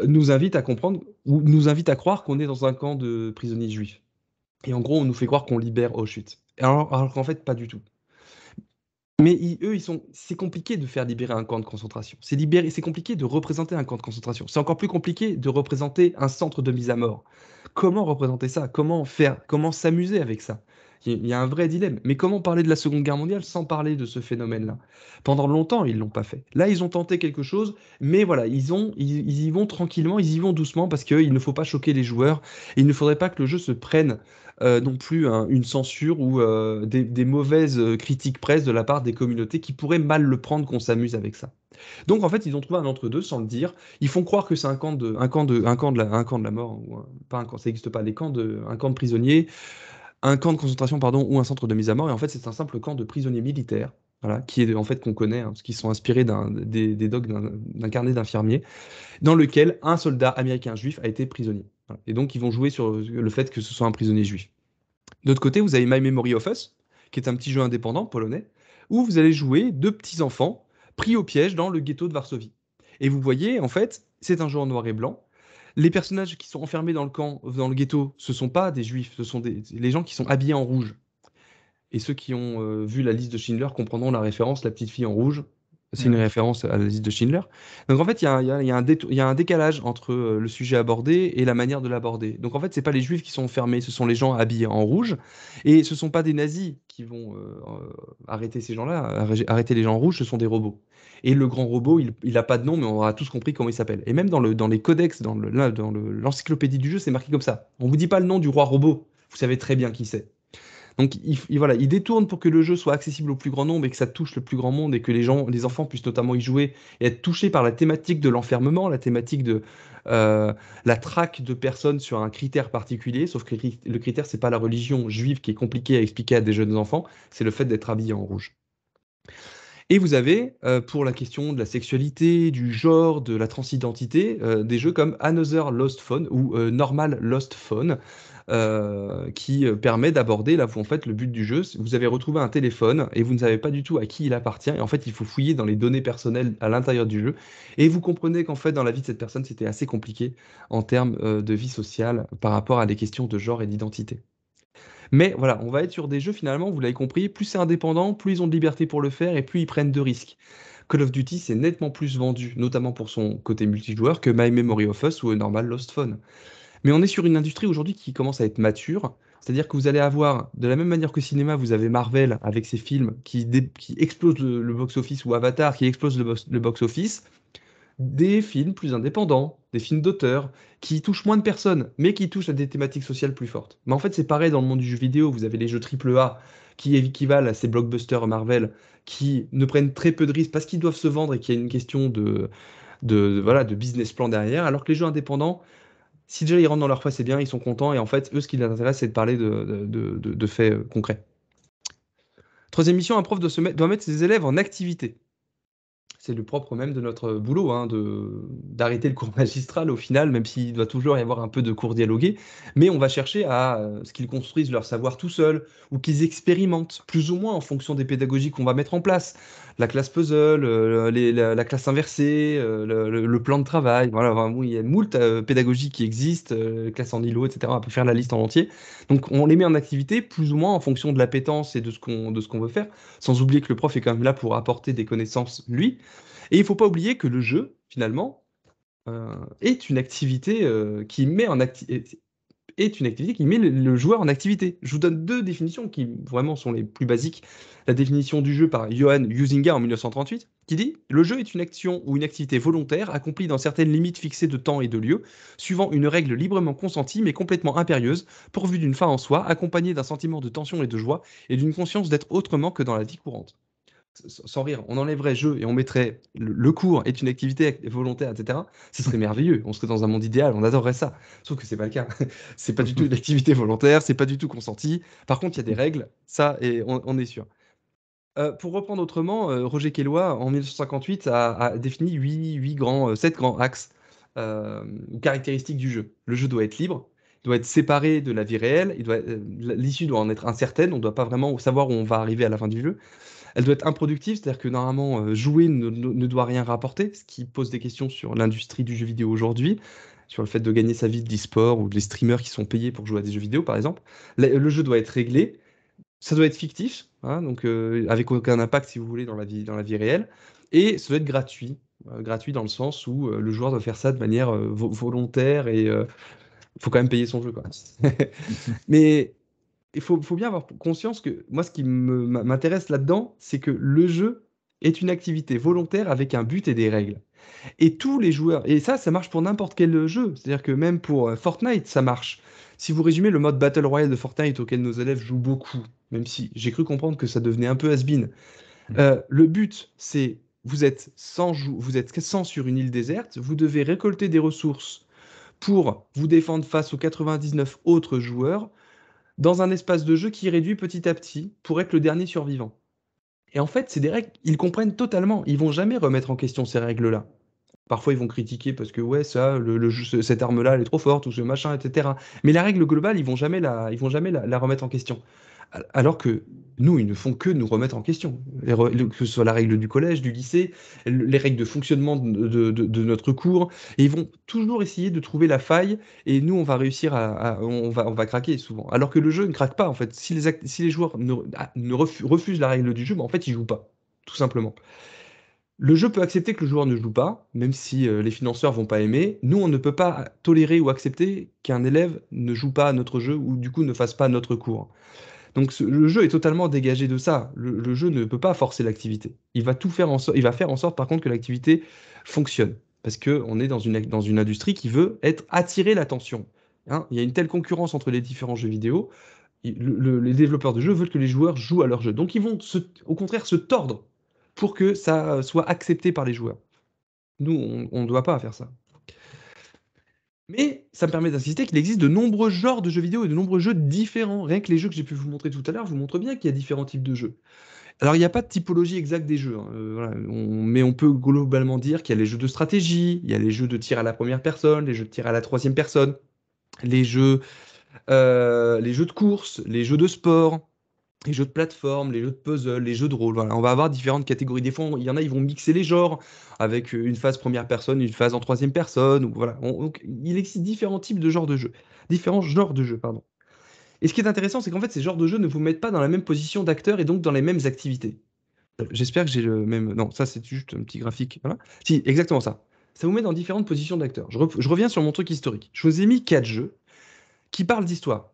nous invite à comprendre, ou nous invite à croire qu'on est dans un camp de prisonniers juifs. Et en gros, on nous fait croire qu'on libère Auschwitz. Alors qu'en fait, pas du tout. Mais c'est compliqué de faire libérer un camp de concentration. C'est compliqué de représenter un camp de concentration. C'est encore plus compliqué de représenter un centre de mise à mort. Comment représenter ça? Comment faire? Comment s'amuser avec ça? Il y a un vrai dilemme. Mais comment parler de la Seconde Guerre mondiale sans parler de ce phénomène-là? Pendant longtemps, ils l'ont pas fait. Là, ils ont tenté quelque chose, mais voilà, ils y vont tranquillement, ils y vont doucement parce qu'il ne faut pas choquer les joueurs. Il ne faudrait pas que le jeu se prenne non plus une censure ou des mauvaises critiques presse de la part des communautés qui pourraient mal le prendre qu'on s'amuse avec ça. Donc en fait, ils ont trouvé un entre-deux sans le dire. Ils font croire que c'est un camp de la mort, ou pas un camp, ça n'existe pas, un camp de prisonniers, un camp de concentration, pardon, ou un centre de mise à mort. Et en fait, c'est un simple camp de prisonniers militaires, voilà, qui est en fait qu'on connaît, parce qu'ils sont inspirés des docs d'un carnet d'infirmiers, dans lequel un soldat américain juif a été prisonnier. Voilà. Et donc, ils vont jouer sur le fait que ce soit un prisonnier juif. D'autre côté, vous avez My Memory of Us, qui est un petit jeu indépendant polonais, où vous allez jouer deux petits enfants pris au piège dans le ghetto de Varsovie. Et vous voyez, en fait, c'est un jeu en noir et blanc. Les personnages qui sont enfermés dans le camp, dans le ghetto, ce sont pas des juifs, ce sont les gens qui sont habillés en rouge. Et ceux qui ont vu la liste de Schindler comprendront la référence, la petite fille en rouge. C'est une référence à la liste de Schindler. Donc en fait, il y a un décalage entre le sujet abordé et la manière de l'aborder. Donc en fait, c'est pas les juifs qui sont enfermés, ce sont les gens habillés en rouge. Et ce sont pas des nazis qui vont arrêter ces gens-là, arrêter les gens en rouge, ce sont des robots. Et le grand robot, il a pas de nom, mais on aura tous compris comment il s'appelle. Et même dans les codex, l'encyclopédie du jeu, c'est marqué comme ça. On vous dit pas le nom du roi robot, vous savez très bien qui c'est. Donc voilà, il détourne pour que le jeu soit accessible au plus grand nombre et que ça touche le plus grand monde et que les enfants puissent notamment y jouer et être touchés par la thématique de l'enfermement, la thématique de la traque de personnes sur un critère particulier. Sauf que le critère, c'est pas la religion juive qui est compliquée à expliquer à des jeunes enfants, c'est le fait d'être habillé en rouge. Et vous avez, pour la question de la sexualité, du genre, de la transidentité, des jeux comme Another Lost Phone ou Normal Lost Phone, qui permet d'aborder, là, vous, en fait, le but du jeu, vous avez retrouvé un téléphone et vous ne savez pas du tout à qui il appartient. Et en fait, il faut fouiller dans les données personnelles à l'intérieur du jeu. Et vous comprenez qu'en fait, dans la vie de cette personne, c'était assez compliqué en termes de vie sociale par rapport à des questions de genre et d'identité. Mais voilà, on va être sur des jeux finalement, vous l'avez compris, plus c'est indépendant, plus ils ont de liberté pour le faire et plus ils prennent de risques. Call of Duty, c'est nettement plus vendu, notamment pour son côté multijoueur, que My Memory of Us ou Normal Lost Phone. Mais on est sur une industrie aujourd'hui qui commence à être mature, c'est-à-dire que vous allez avoir, de la même manière que cinéma, vous avez Marvel avec ses films qui explosent le box-office ou Avatar qui explose le box-office, des films plus indépendants, des films d'auteur, qui touchent moins de personnes, mais qui touchent à des thématiques sociales plus fortes. Mais en fait, c'est pareil dans le monde du jeu vidéo. Vous avez les jeux AAA qui équivalent à ces blockbusters Marvel, qui ne prennent très peu de risques parce qu'ils doivent se vendre et qu'il y a une question voilà, de business plan derrière, alors que les jeux indépendants, si déjà ils rentrent dans leur foi, c'est bien, ils sont contents, et en fait, eux, ce qui les intéresse, c'est de parler de faits concrets. Troisième mission, un prof doit mettre ses élèves en activité. C'est le propre même de notre boulot, hein, d'arrêter le cours magistral au final, même s'il doit toujours y avoir un peu de cours dialogués. Mais on va chercher à ce qu'ils construisent leur savoir tout seuls, ou qu'ils expérimentent, plus ou moins en fonction des pédagogies qu'on va mettre en place. La classe puzzle, la classe inversée, le plan de travail. Voilà, vraiment, il y a moult pédagogies qui existent, classe en îlot, etc. On peut faire la liste en entier. Donc on les met en activité, plus ou moins en fonction de l'appétence et de ce qu'on veut faire, sans oublier que le prof est quand même là pour apporter des connaissances, lui. Et il ne faut pas oublier que le jeu, finalement, est une activité qui met est une activité qui met le joueur en activité. Je vous donne deux définitions qui vraiment sont les plus basiques. La définition du jeu par Johan Huizinga en 1938, qui dit: le jeu est une action ou une activité volontaire accomplie dans certaines limites fixées de temps et de lieu, suivant une règle librement consentie mais complètement impérieuse, pourvue d'une fin en soi, accompagnée d'un sentiment de tension et de joie, et d'une conscience d'être autrement que dans la vie courante. Sans rire, on enlèverait jeu et on mettrait le cours est une activité volontaire, etc. Ce serait merveilleux. On serait dans un monde idéal, on adorerait ça. Sauf que c'est pas le cas. C'est pas du tout une activité volontaire, c'est pas du tout consenti. Par contre, il y a des règles, ça, et on est sûr. Pour reprendre autrement, Roger Caillois, en 1958, a défini 7 grands axes ou caractéristiques du jeu. Le jeu doit être libre, il doit être séparé de la vie réelle, l'issue doit en être incertaine, on ne doit pas vraiment savoir où on va arriver à la fin du jeu. Elle doit être improductive, c'est-à-dire que normalement, jouer ne doit rien rapporter, ce qui pose des questions sur l'industrie du jeu vidéo aujourd'hui, sur le fait de gagner sa vie de l'e-sport ou des streamers qui sont payés pour jouer à des jeux vidéo, par exemple. Le jeu doit être réglé, ça doit être fictif, hein, donc avec aucun impact, si vous voulez, dans la vie réelle, et ça doit être gratuit. Gratuit dans le sens où le joueur doit faire ça de manière volontaire et il faut quand même payer son jeu, quoi. Mais il faut bien avoir conscience que moi, ce qui m'intéresse là-dedans, c'est que le jeu est une activité volontaire avec un but et des règles. Et tous les joueurs, et ça marche pour n'importe quel jeu, c'est-à-dire que même pour Fortnite, ça marche. Si vous résumez le mode Battle Royale de Fortnite auquel nos élèves jouent beaucoup, même si j'ai cru comprendre que ça devenait un peu has-been, le but, c'est vous êtes 100 sur une île déserte, vous devez récolter des ressources pour vous défendre face aux 99 autres joueurs dans un espace de jeu qui réduit petit à petit pour être le dernier survivant. Et en fait, c'est des règles, ils comprennent totalement. Ils vont jamais remettre en question ces règles-là. Parfois, ils vont critiquer parce que ouais, ça, cette arme-là, elle est trop forte ou ce machin, etc. Mais la règle globale, ils vont jamais la remettre en question. Alors que nous, ils ne font que nous remettre en question. Que ce soit la règle du collège, du lycée, les règles de fonctionnement de notre cours. Et ils vont toujours essayer de trouver la faille. Et nous, on va réussir on va craquer souvent. Alors que le jeu ne craque pas, en fait. Si les joueurs refusent la règle du jeu, bah, en fait, ils jouent pas. Tout simplement. Le jeu peut accepter que le joueur ne joue pas, même si les financeurs vont pas aimer. Nous, on ne peut pas tolérer ou accepter qu'un élève ne joue pas à notre jeu ou du coup ne fasse pas notre cours. Donc le jeu est totalement dégagé de ça. Le jeu ne peut pas forcer l'activité. Il va faire en sorte par contre que l'activité fonctionne. Parce qu'on est dans une industrie qui veut attirer l'attention. Hein, il y a une telle concurrence entre les différents jeux vidéo. Les développeurs de jeux veulent que les joueurs jouent à leur jeu. Donc ils vont au contraire se tordre pour que ça soit accepté par les joueurs. Nous, on ne doit pas faire ça. Mais ça me permet d'insister qu'il existe de nombreux genres de jeux vidéo et de nombreux jeux différents. Rien que les jeux que j'ai pu vous montrer tout à l'heure vous montrent bien qu'il y a différents types de jeux. Alors, il n'y a pas de typologie exacte des jeux, hein, voilà, mais on peut globalement dire qu'il y a les jeux de stratégie, il y a les jeux de tir à la première personne, les jeux de tir à la troisième personne, les jeux, les jeux de course, les jeux de sport, les jeux de plateforme, les jeux de puzzle, les jeux de rôle. Voilà, on va avoir différentes catégories. Des fois, il y en a, ils vont mixer les genres avec une phase première personne, une phase en troisième personne. Ou, voilà. Donc, il existe différents types de genres de jeux. Différents genres de jeux, pardon. Et ce qui est intéressant, c'est qu'en fait, ces genres de jeux ne vous mettent pas dans la même position d'acteur et donc dans les mêmes activités. J'espère que j'ai le même. Non, ça, c'est juste un petit graphique. Voilà. Si, exactement ça. Ça vous met dans différentes positions d'acteurs. Je reviens sur mon truc historique. Je vous ai mis 4 jeux qui parlent d'histoire.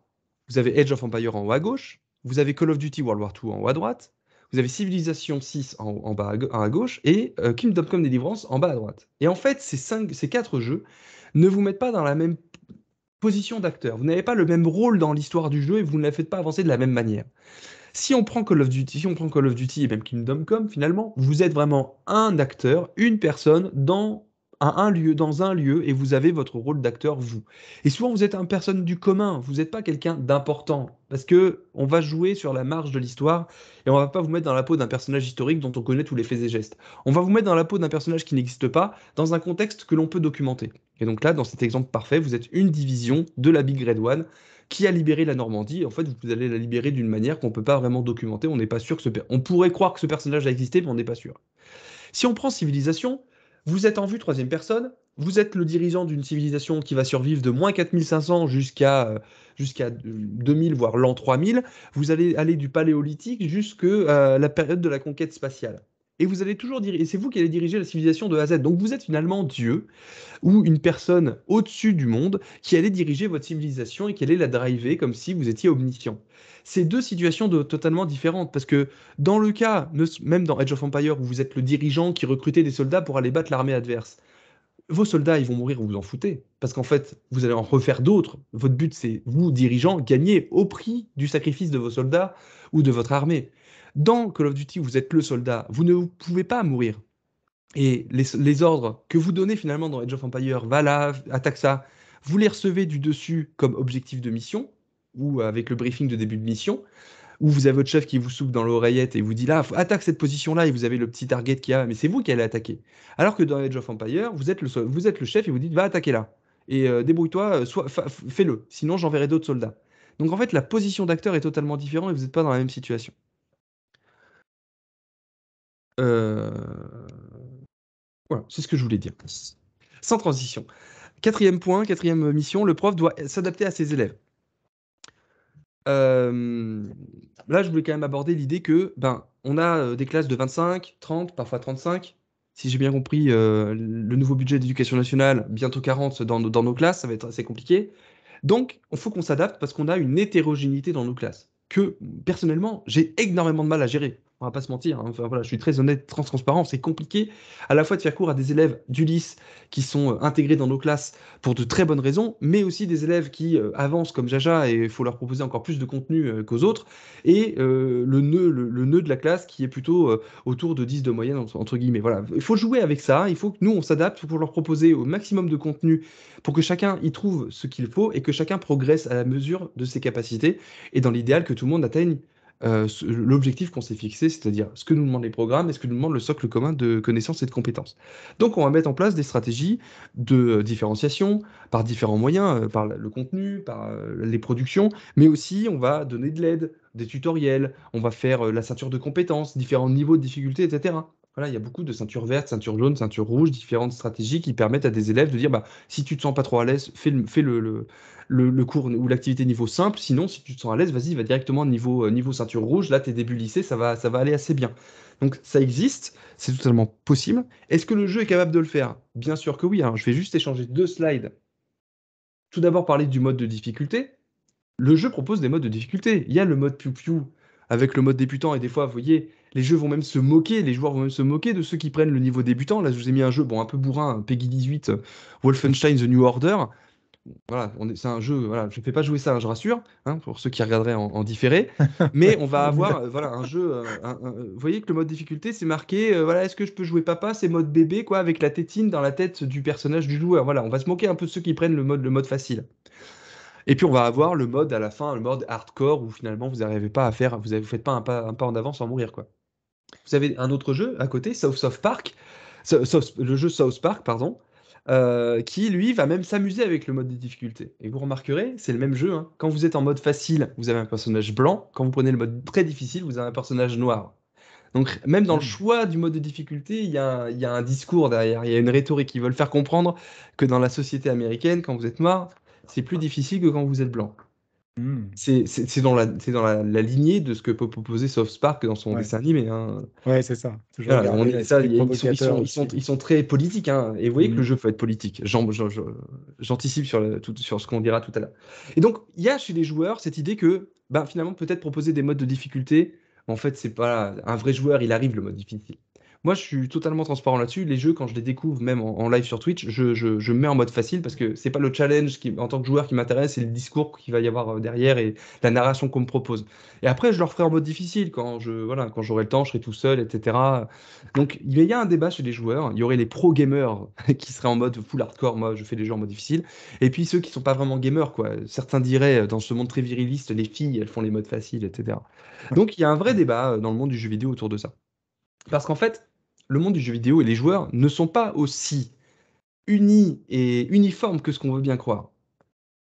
Vous avez Age of Empires en haut à gauche, vous avez Call of Duty World War II en haut à droite, vous avez Civilization 6 en bas à gauche et Kingdom Come Deliverance en bas à droite. Et en fait, ces 4 jeux ne vous mettent pas dans la même position d'acteur. Vous n'avez pas le même rôle dans l'histoire du jeu et vous ne la faites pas avancer de la même manière. Si on prend Call of Duty et même Kingdom Come, finalement, vous êtes vraiment un acteur, une personne dans un lieu, et vous avez votre rôle d'acteur, vous. Et souvent, vous êtes une personne du commun, vous n'êtes pas quelqu'un d'important, parce que on va jouer sur la marge de l'histoire, et on va pas vous mettre dans la peau d'un personnage historique dont on connaît tous les faits et gestes. On va vous mettre dans la peau d'un personnage qui n'existe pas, dans un contexte que l'on peut documenter. Et donc là, dans cet exemple parfait, vous êtes une division de la Big Red One, qui a libéré la Normandie. En fait, vous allez la libérer d'une manière qu'on ne peut pas vraiment documenter. On n'est pas sûr que on pourrait croire que ce personnage a existé, mais on n'est pas sûr. Si on prend Civilisation, vous êtes en vue troisième personne, vous êtes le dirigeant d'une civilisation qui va survivre de moins 4500 jusqu'à 2000, voire l'an 3000. Vous allez aller du paléolithique jusqu'à la période de la conquête spatiale. Et vous allez toujours diriger, et c'est vous qui allez diriger la civilisation de A à Z. Donc vous êtes finalement Dieu, ou une personne au-dessus du monde qui allait diriger votre civilisation et qui allait la driver comme si vous étiez omniscient. C'est deux situations totalement différentes parce que dans le cas, même dans Age of Empires où vous êtes le dirigeant qui recrutait des soldats pour aller battre l'armée adverse, vos soldats ils vont mourir, vous vous en foutez parce qu'en fait vous allez en refaire d'autres. Votre but c'est vous dirigeants gagner au prix du sacrifice de vos soldats ou de votre armée. Dans Call of Duty, vous êtes le soldat, vous ne pouvez pas mourir. Et les ordres que vous donnez finalement dans Age of Empires, va là, attaque ça, vous les recevez du dessus comme objectif de mission, ou avec le briefing de début de mission, où vous avez votre chef qui vous souffle dans l'oreillette et vous dit là, attaque cette position-là, et vous avez le petit target qu'il y a, mais c'est vous qui allez attaquer. Alors que dans Age of Empires, vous êtes le chef et vous dites va attaquer là. Et débrouille-toi, fais-le, sinon j'enverrai d'autres soldats. Donc en fait, la position d'acteur est totalement différente et vous n'êtes pas dans la même situation. Voilà, c'est ce que je voulais dire. Sans transition. Quatrième point, quatrième mission, le prof doit s'adapter à ses élèves. Là, je voulais quand même aborder l'idée que, on a des classes de 25, 30, parfois 35. Si j'ai bien compris, le nouveau budget d'éducation nationale, bientôt 40 dans nos classes, ça va être assez compliqué. Donc, il faut qu'on s'adapte parce qu'on a une hétérogénéité dans nos classes. que, personnellement, j'ai énormément de mal à gérer. On va pas se mentir, hein. Enfin, voilà, je suis très honnête, transparent. C'est compliqué à la fois de faire cours à des élèves d'Ulysse qui sont intégrés dans nos classes pour de très bonnes raisons, mais aussi des élèves qui avancent comme Jaja et il faut leur proposer encore plus de contenu qu'aux autres. Et le nœud de la classe qui est plutôt autour de 10 de moyenne, entre guillemets. Voilà. Il faut jouer avec ça, il faut que nous, on s'adapte pour leur proposer au maximum de contenu pour que chacun y trouve ce qu'il faut et que chacun progresse à la mesure de ses capacités et dans l'idéal que tout le monde atteigne l'objectif qu'on s'est fixé, c'est-à-dire ce que nous demandent les programmes et ce que nous demande le socle commun de connaissances et de compétences. Donc on va mettre en place des stratégies de différenciation par différents moyens, par le contenu, par les productions, mais aussi on va donner de l'aide, des tutoriels, on va faire la ceinture de compétences, différents niveaux de difficulté, etc. Voilà, il y a beaucoup de ceintures vertes, ceintures jaunes, ceintures rouges, différentes stratégies qui permettent à des élèves de dire bah, si tu te sens pas trop à l'aise, fais le cours ou l'activité niveau simple. Sinon, si tu te sens à l'aise, vas-y, va directement niveau ceinture rouge. Là, tu es début lycée, ça va aller assez bien. Donc, ça existe, c'est totalement possible. Est-ce que le jeu est capable de le faire? Bien sûr que oui. Alors, je vais juste échanger 2 slides. Tout d'abord, parler du mode de difficulté. Le jeu propose des modes de difficulté. Il y a le mode piou-piou avec le mode débutant, et des fois, vous voyez, les jeux vont même se moquer, les joueurs vont même se moquer de ceux qui prennent le niveau débutant. Là, je vous ai mis un jeu, bon, un peu bourrin, Peggy 18, Wolfenstein The New Order. Voilà, c'est un jeu, voilà, je ne fais pas jouer ça, hein, je rassure, hein, pour ceux qui regarderaient en différé, mais on va avoir voilà, un jeu, vous voyez que le mode difficulté, c'est marqué, voilà, est-ce que je peux jouer papa, c'est mode bébé, quoi, avec la tétine dans la tête du personnage du joueur, voilà, on va se moquer un peu de ceux qui prennent le mode facile. Et puis on va avoir le mode à la fin, le mode hardcore, où finalement vous n'arrivez pas à faire, vous faites pas un pas en avant sans mourir, quoi. Vous avez un autre jeu à côté, South Park, le jeu South Park, pardon, qui lui va même s'amuser avec le mode de difficulté. Et vous remarquerez, c'est le même jeu, hein. Quand vous êtes en mode facile, vous avez un personnage blanc. Quand vous prenez le mode très difficile, vous avez un personnage noir. Donc même dans le choix du mode de difficulté, il y a un discours derrière, il y a une rhétorique. Ils veulent faire comprendre que dans la société américaine, quand vous êtes noir, c'est plus difficile que quand vous êtes blanc. Hmm. C'est dans la lignée de ce que peut proposer South Park dans son Ouais. dessin animé, hein. Ouais, c'est ça. Toujours Voilà, garder l'esprit provocateur ils aussi. sont très politiques, hein, et vous voyez que le Hmm. jeu peut être politique. J'anticipe sur ce qu'on dira tout à l'heure. Et donc, il y a chez les joueurs cette idée que, ben, finalement, peut-être proposer des modes de difficulté, en fait, c'est pas un vrai joueur, il arrive le mode difficile. Moi, je suis totalement transparent là-dessus. Les jeux, quand je les découvre, même en live sur Twitch, je me mets en mode facile parce que c'est pas le challenge en tant que joueur qui m'intéresse, c'est le discours qu'il va y avoir derrière et la narration qu'on me propose. Et après, je leur ferai en mode difficile voilà, quand j'aurai le temps, je serai tout seul, etc. Donc, il y a un débat chez les joueurs. Il y aurait les pro gamers qui seraient en mode full hardcore. Moi, je fais les jeux en mode difficile. Et puis ceux qui sont pas vraiment gamers, quoi. Certains diraient, dans ce monde très viriliste, les filles, elles font les modes faciles, etc. Donc, il y a un vrai débat dans le monde du jeu vidéo autour de ça. Parce qu'en fait, le monde du jeu vidéo et les joueurs ne sont pas aussi unis et uniformes que ce qu'on veut bien croire.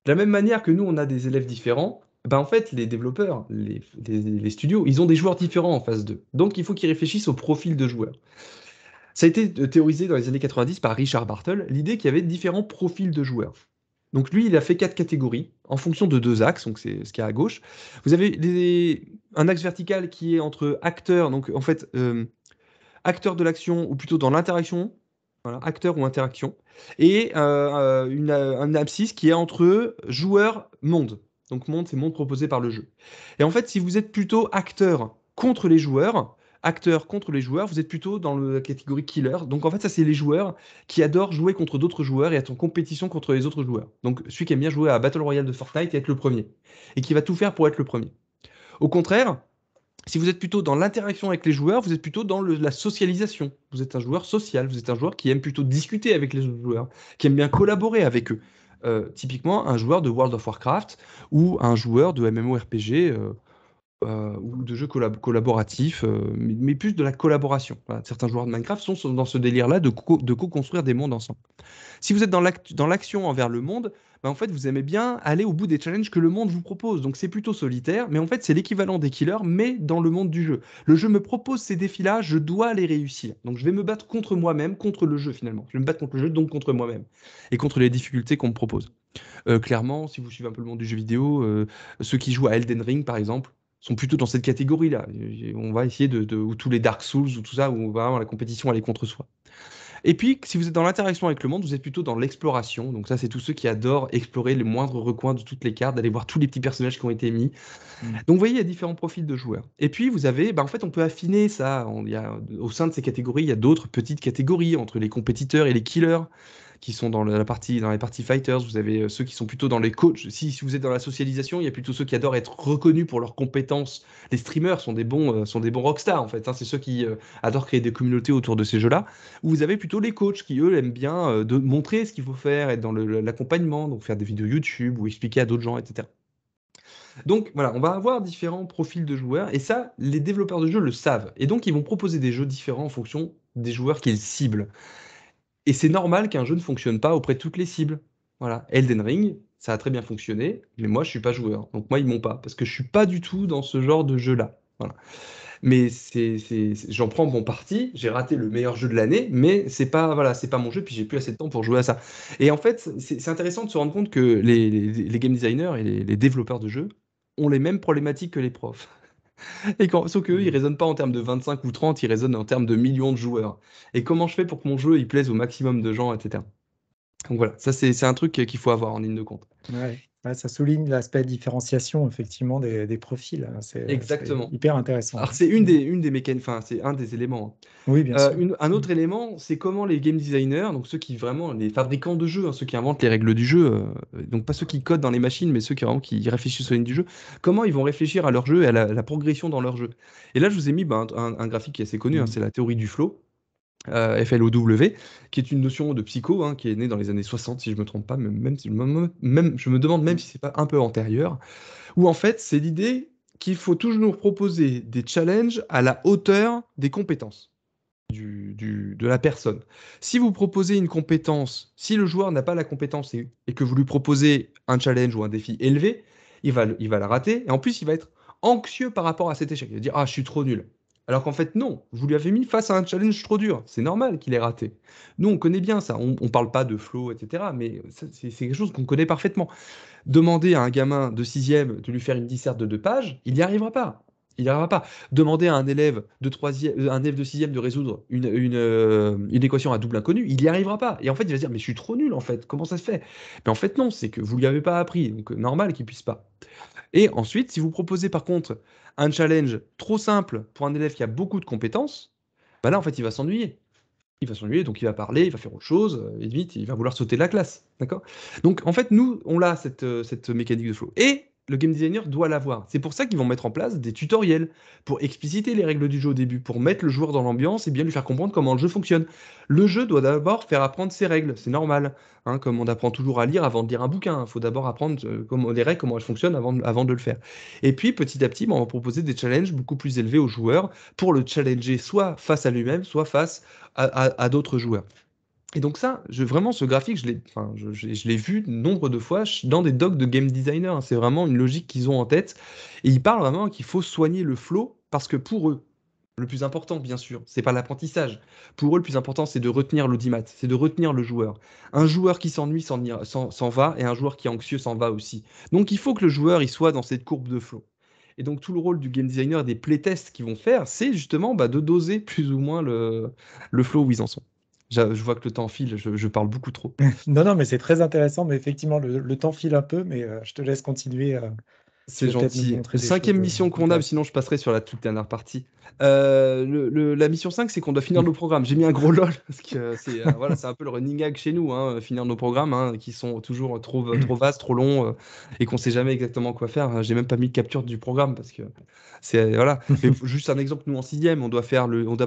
De la même manière que nous, on a des élèves différents, ben en fait, les développeurs, les studios, ils ont des joueurs différents en face d'eux. Donc, il faut qu'ils réfléchissent au profil de joueurs. Ça a été théorisé dans les années 90 par Richard Bartle, l'idée qu'il y avait différents profils de joueurs. Donc lui, il a fait 4 catégories en fonction de 2 axes, donc c'est ce qu'il y a à gauche. Vous avez un axe vertical qui est entre acteurs, donc en fait, acteur de l'action ou plutôt dans l'interaction, voilà, acteur ou interaction, et un abscisse qui est entre joueur, monde. Donc monde, c'est monde proposé par le jeu. Et en fait, si vous êtes plutôt acteur contre les joueurs, vous êtes plutôt dans la catégorie killer. Donc en fait, ça, c'est les joueurs qui adorent jouer contre d'autres joueurs et être en compétition contre les autres joueurs. Donc celui qui aime bien jouer à Battle Royale de Fortnite et être le premier. Et qui va tout faire pour être le premier. Au contraire, si vous êtes plutôt dans l'interaction avec les joueurs, vous êtes plutôt dans la socialisation. Vous êtes un joueur social, vous êtes un joueur qui aime plutôt discuter avec les autres joueurs, qui aime bien collaborer avec eux. Typiquement, un joueur de World of Warcraft ou un joueur de MMORPG ou de jeux collaboratifs, mais plus de la collaboration. Voilà, certains joueurs de Minecraft sont dans ce délire-là de co-construire des mondes ensemble. Si vous êtes dans l'action envers le monde, bah, en fait, vous aimez bien aller au bout des challenges que le monde vous propose. Donc c'est plutôt solitaire, mais en fait, c'est l'équivalent des killers, mais dans le monde du jeu. Le jeu me propose ces défis-là, je dois les réussir. Donc je vais me battre contre moi-même, contre le jeu finalement. Je vais me battre contre le jeu, donc contre moi-même. Et contre les difficultés qu'on me propose. Clairement, si vous suivez un peu le monde du jeu vidéo, ceux qui jouent à Elden Ring, par exemple, sont plutôt dans cette catégorie-là. On va essayer ou tous les Dark Souls ou tout ça, où on va avoir la compétition aller contre soi. Et puis, si vous êtes dans l'interaction avec le monde, vous êtes plutôt dans l'exploration. Donc ça, c'est tous ceux qui adorent explorer les moindres recoins de toutes les cartes, d'aller voir tous les petits personnages qui ont été mis. Mm. Donc vous voyez, il y a différents profils de joueurs. Et puis, vous avez, en fait, on peut affiner ça. Au sein de ces catégories, il y a d'autres petites catégories entre les compétiteurs et les killers qui sont dans dans les parties fighters. Vous avez ceux qui sont plutôt dans les coachs. Si vous êtes dans la socialisation, il y a plutôt ceux qui adorent être reconnus pour leurs compétences. Les streamers sont des bons rockstars, en fait, hein. C'est ceux qui adorent créer des communautés autour de ces jeux-là. Ou vous avez plutôt les coachs qui, eux, aiment bien de montrer ce qu'il faut faire, être dans l'accompagnement, donc faire des vidéos YouTube ou expliquer à d'autres gens, etc. Donc voilà, on va avoir différents profils de joueurs, et ça, les développeurs de jeux le savent. Et donc, ils vont proposer des jeux différents en fonction des joueurs qu'ils ciblent. Et c'est normal qu'un jeu ne fonctionne pas auprès de toutes les cibles. Voilà, Elden Ring, ça a très bien fonctionné, mais moi, je suis pas joueur. Donc moi, ils m'ont pas, parce que je suis pas du tout dans ce genre de jeu-là. Voilà. Mais j'en prends mon parti, j'ai raté le meilleur jeu de l'année, mais c'est pas mon jeu, puis j'ai plus assez de temps pour jouer à ça. Et en fait, c'est intéressant de se rendre compte que les game designers et les développeurs de jeux ont les mêmes problématiques que les profs. Sauf qu'eux, ils raisonnent pas en termes de 25 ou 30, ils raisonnent en termes de millions de joueurs. Et comment je fais pour que mon jeu il plaise au maximum de gens, etc. Donc voilà, ça c'est un truc qu'il faut avoir en ligne de compte. Ouais. Ouais, ça souligne l'aspect différenciation, effectivement, des profils, hein. C'est Exactement. hyper intéressant. Alors c'est une des mécaniques, enfin c'est un des éléments, hein. Oui, bien sûr. Un autre élément, c'est comment les game designers, donc ceux qui vraiment, les fabricants de jeux, hein, ceux qui inventent les règles du jeu, donc pas ceux qui codent dans les machines, mais ceux qui, vraiment, qui réfléchissent aux lignes du jeu, comment ils vont réfléchir à leur jeu et à la progression dans leur jeu. Et là, je vous ai mis un graphique qui est assez connu, hein, c'est la théorie du flow, FLOW, qui est une notion de psycho, hein, qui est née dans les années 60, si je me trompe pas, je me demande même si c'est pas un peu antérieur, où en fait, c'est l'idée qu'il faut toujours proposer des challenges à la hauteur des compétences de la personne. Si vous proposez une compétence, si le joueur n'a pas la compétence et que vous lui proposez un challenge ou un défi élevé, il va la rater et en plus il va être anxieux par rapport à cet échec. Il va dire ah je suis trop nul. Alors qu'en fait non, vous lui avez mis face à un challenge trop dur. C'est normal qu'il ait raté. Nous on connaît bien ça. On parle pas de flow etc. Mais c'est quelque chose qu'on connaît parfaitement. Demander à un gamin de sixième de lui faire une disserte de 2 pages, il n'y arrivera pas. Il n'y arrivera pas. Demander à un élève de troisième, un élève de sixième de résoudre une équation à double inconnu, il n'y arrivera pas. Et en fait, il va se dire, mais je suis trop nul en fait, comment ça se fait? Mais en fait, non, c'est que vous ne lui avez pas appris, donc normal qu'il puisse pas. Et ensuite, si vous proposez par contre un challenge trop simple pour un élève qui a beaucoup de compétences, bah là, en fait, il va s'ennuyer. Il va s'ennuyer, donc il va parler, il va faire autre chose, et vite, il va vouloir sauter de la classe. D'accord? Donc, en fait, nous, on a cette mécanique de flow. Et le game designer doit l'avoir. C'est pour ça qu'ils vont mettre en place des tutoriels pour expliciter les règles du jeu au début, pour mettre le joueur dans l'ambiance et bien lui faire comprendre comment le jeu fonctionne. Le jeu doit d'abord faire apprendre ses règles, c'est normal, hein, comme on apprend toujours à lire avant de lire un bouquin. Il faut d'abord apprendre les règles, comment elles fonctionnent avant de le faire. Et puis, petit à petit, on va proposer des challenges beaucoup plus élevés aux joueurs pour le challenger soit face à lui-même, soit face à d'autres joueurs. Et donc ça, vraiment ce graphique, je l'ai vu nombre de fois dans des docs de game designer, hein. C'est vraiment une logique qu'ils ont en tête. Et ils parlent vraiment qu'il faut soigner le flow parce que pour eux, le plus important, bien sûr, c'est pas l'apprentissage. Pour eux, le plus important, c'est de retenir l'audimat, c'est de retenir le joueur. Un joueur qui s'ennuie s'en va et un joueur qui est anxieux s'en va aussi. Donc il faut que le joueur il soit dans cette courbe de flow. Et donc tout le rôle du game designer et des playtests qu'ils vont faire, c'est justement de doser plus ou moins le flow où ils en sont. Je vois que le temps file, je parle beaucoup trop. Non, non, mais c'est très intéressant, mais effectivement, le temps file un peu, mais je te laisse continuer. Tu C'est vas peut-être nous gentil. montrer des Cinquième choses mission qu'on a, intéressantes. sinon je passerai sur la toute dernière partie. La mission 5, c'est qu'on doit finir nos programmes. J'ai mis un gros lol parce que voilà, c'est un peu le running gag chez nous, hein, finir nos programmes, hein, qui sont toujours trop vastes, trop longs, et qu'on sait jamais exactement quoi faire. J'ai même pas mis de capture du programme parce que voilà. Mais juste un exemple, nous en sixième, on doit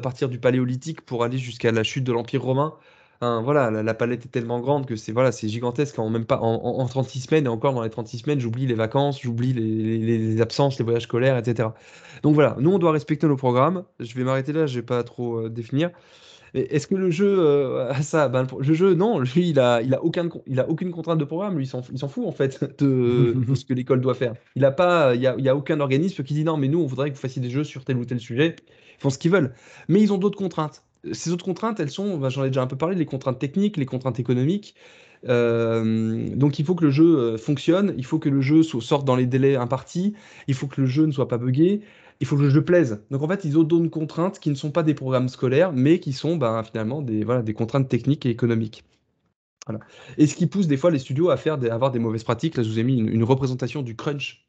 partir du Paléolithique pour aller jusqu'à la chute de l'Empire romain. Hein, voilà, la palette est tellement grande que c'est gigantesque en même pas en 36 semaines, et encore dans les 36 semaines, j'oublie les vacances, j'oublie les absences, les voyages scolaires, etc. Donc voilà, nous on doit respecter nos programmes. Je vais m'arrêter là, je vais pas trop définir. Mais est-ce que le jeu a ça? Ben, le jeu, non, lui il a aucune contrainte de programme, lui il s'en fout en fait de ce que l'école doit faire. Il y a aucun organisme qui dit non, mais nous on voudrait que vous fassiez des jeux sur tel ou tel sujet. Ils font ce qu'ils veulent. Mais ils ont d'autres contraintes. Ces autres contraintes, elles sont, ben, j'en ai déjà un peu parlé, les contraintes techniques, les contraintes économiques. Donc il faut que le jeu fonctionne, il faut que le jeu sorte dans les délais impartis, il faut que le jeu ne soit pas buggé, il faut que le jeu plaise. Donc en fait, ils ont d'autres contraintes qui ne sont pas des programmes scolaires, mais qui sont finalement des contraintes techniques et économiques. Voilà. Et ce qui pousse des fois les studios à avoir des mauvaises pratiques. Là, je vous ai mis une représentation du crunch,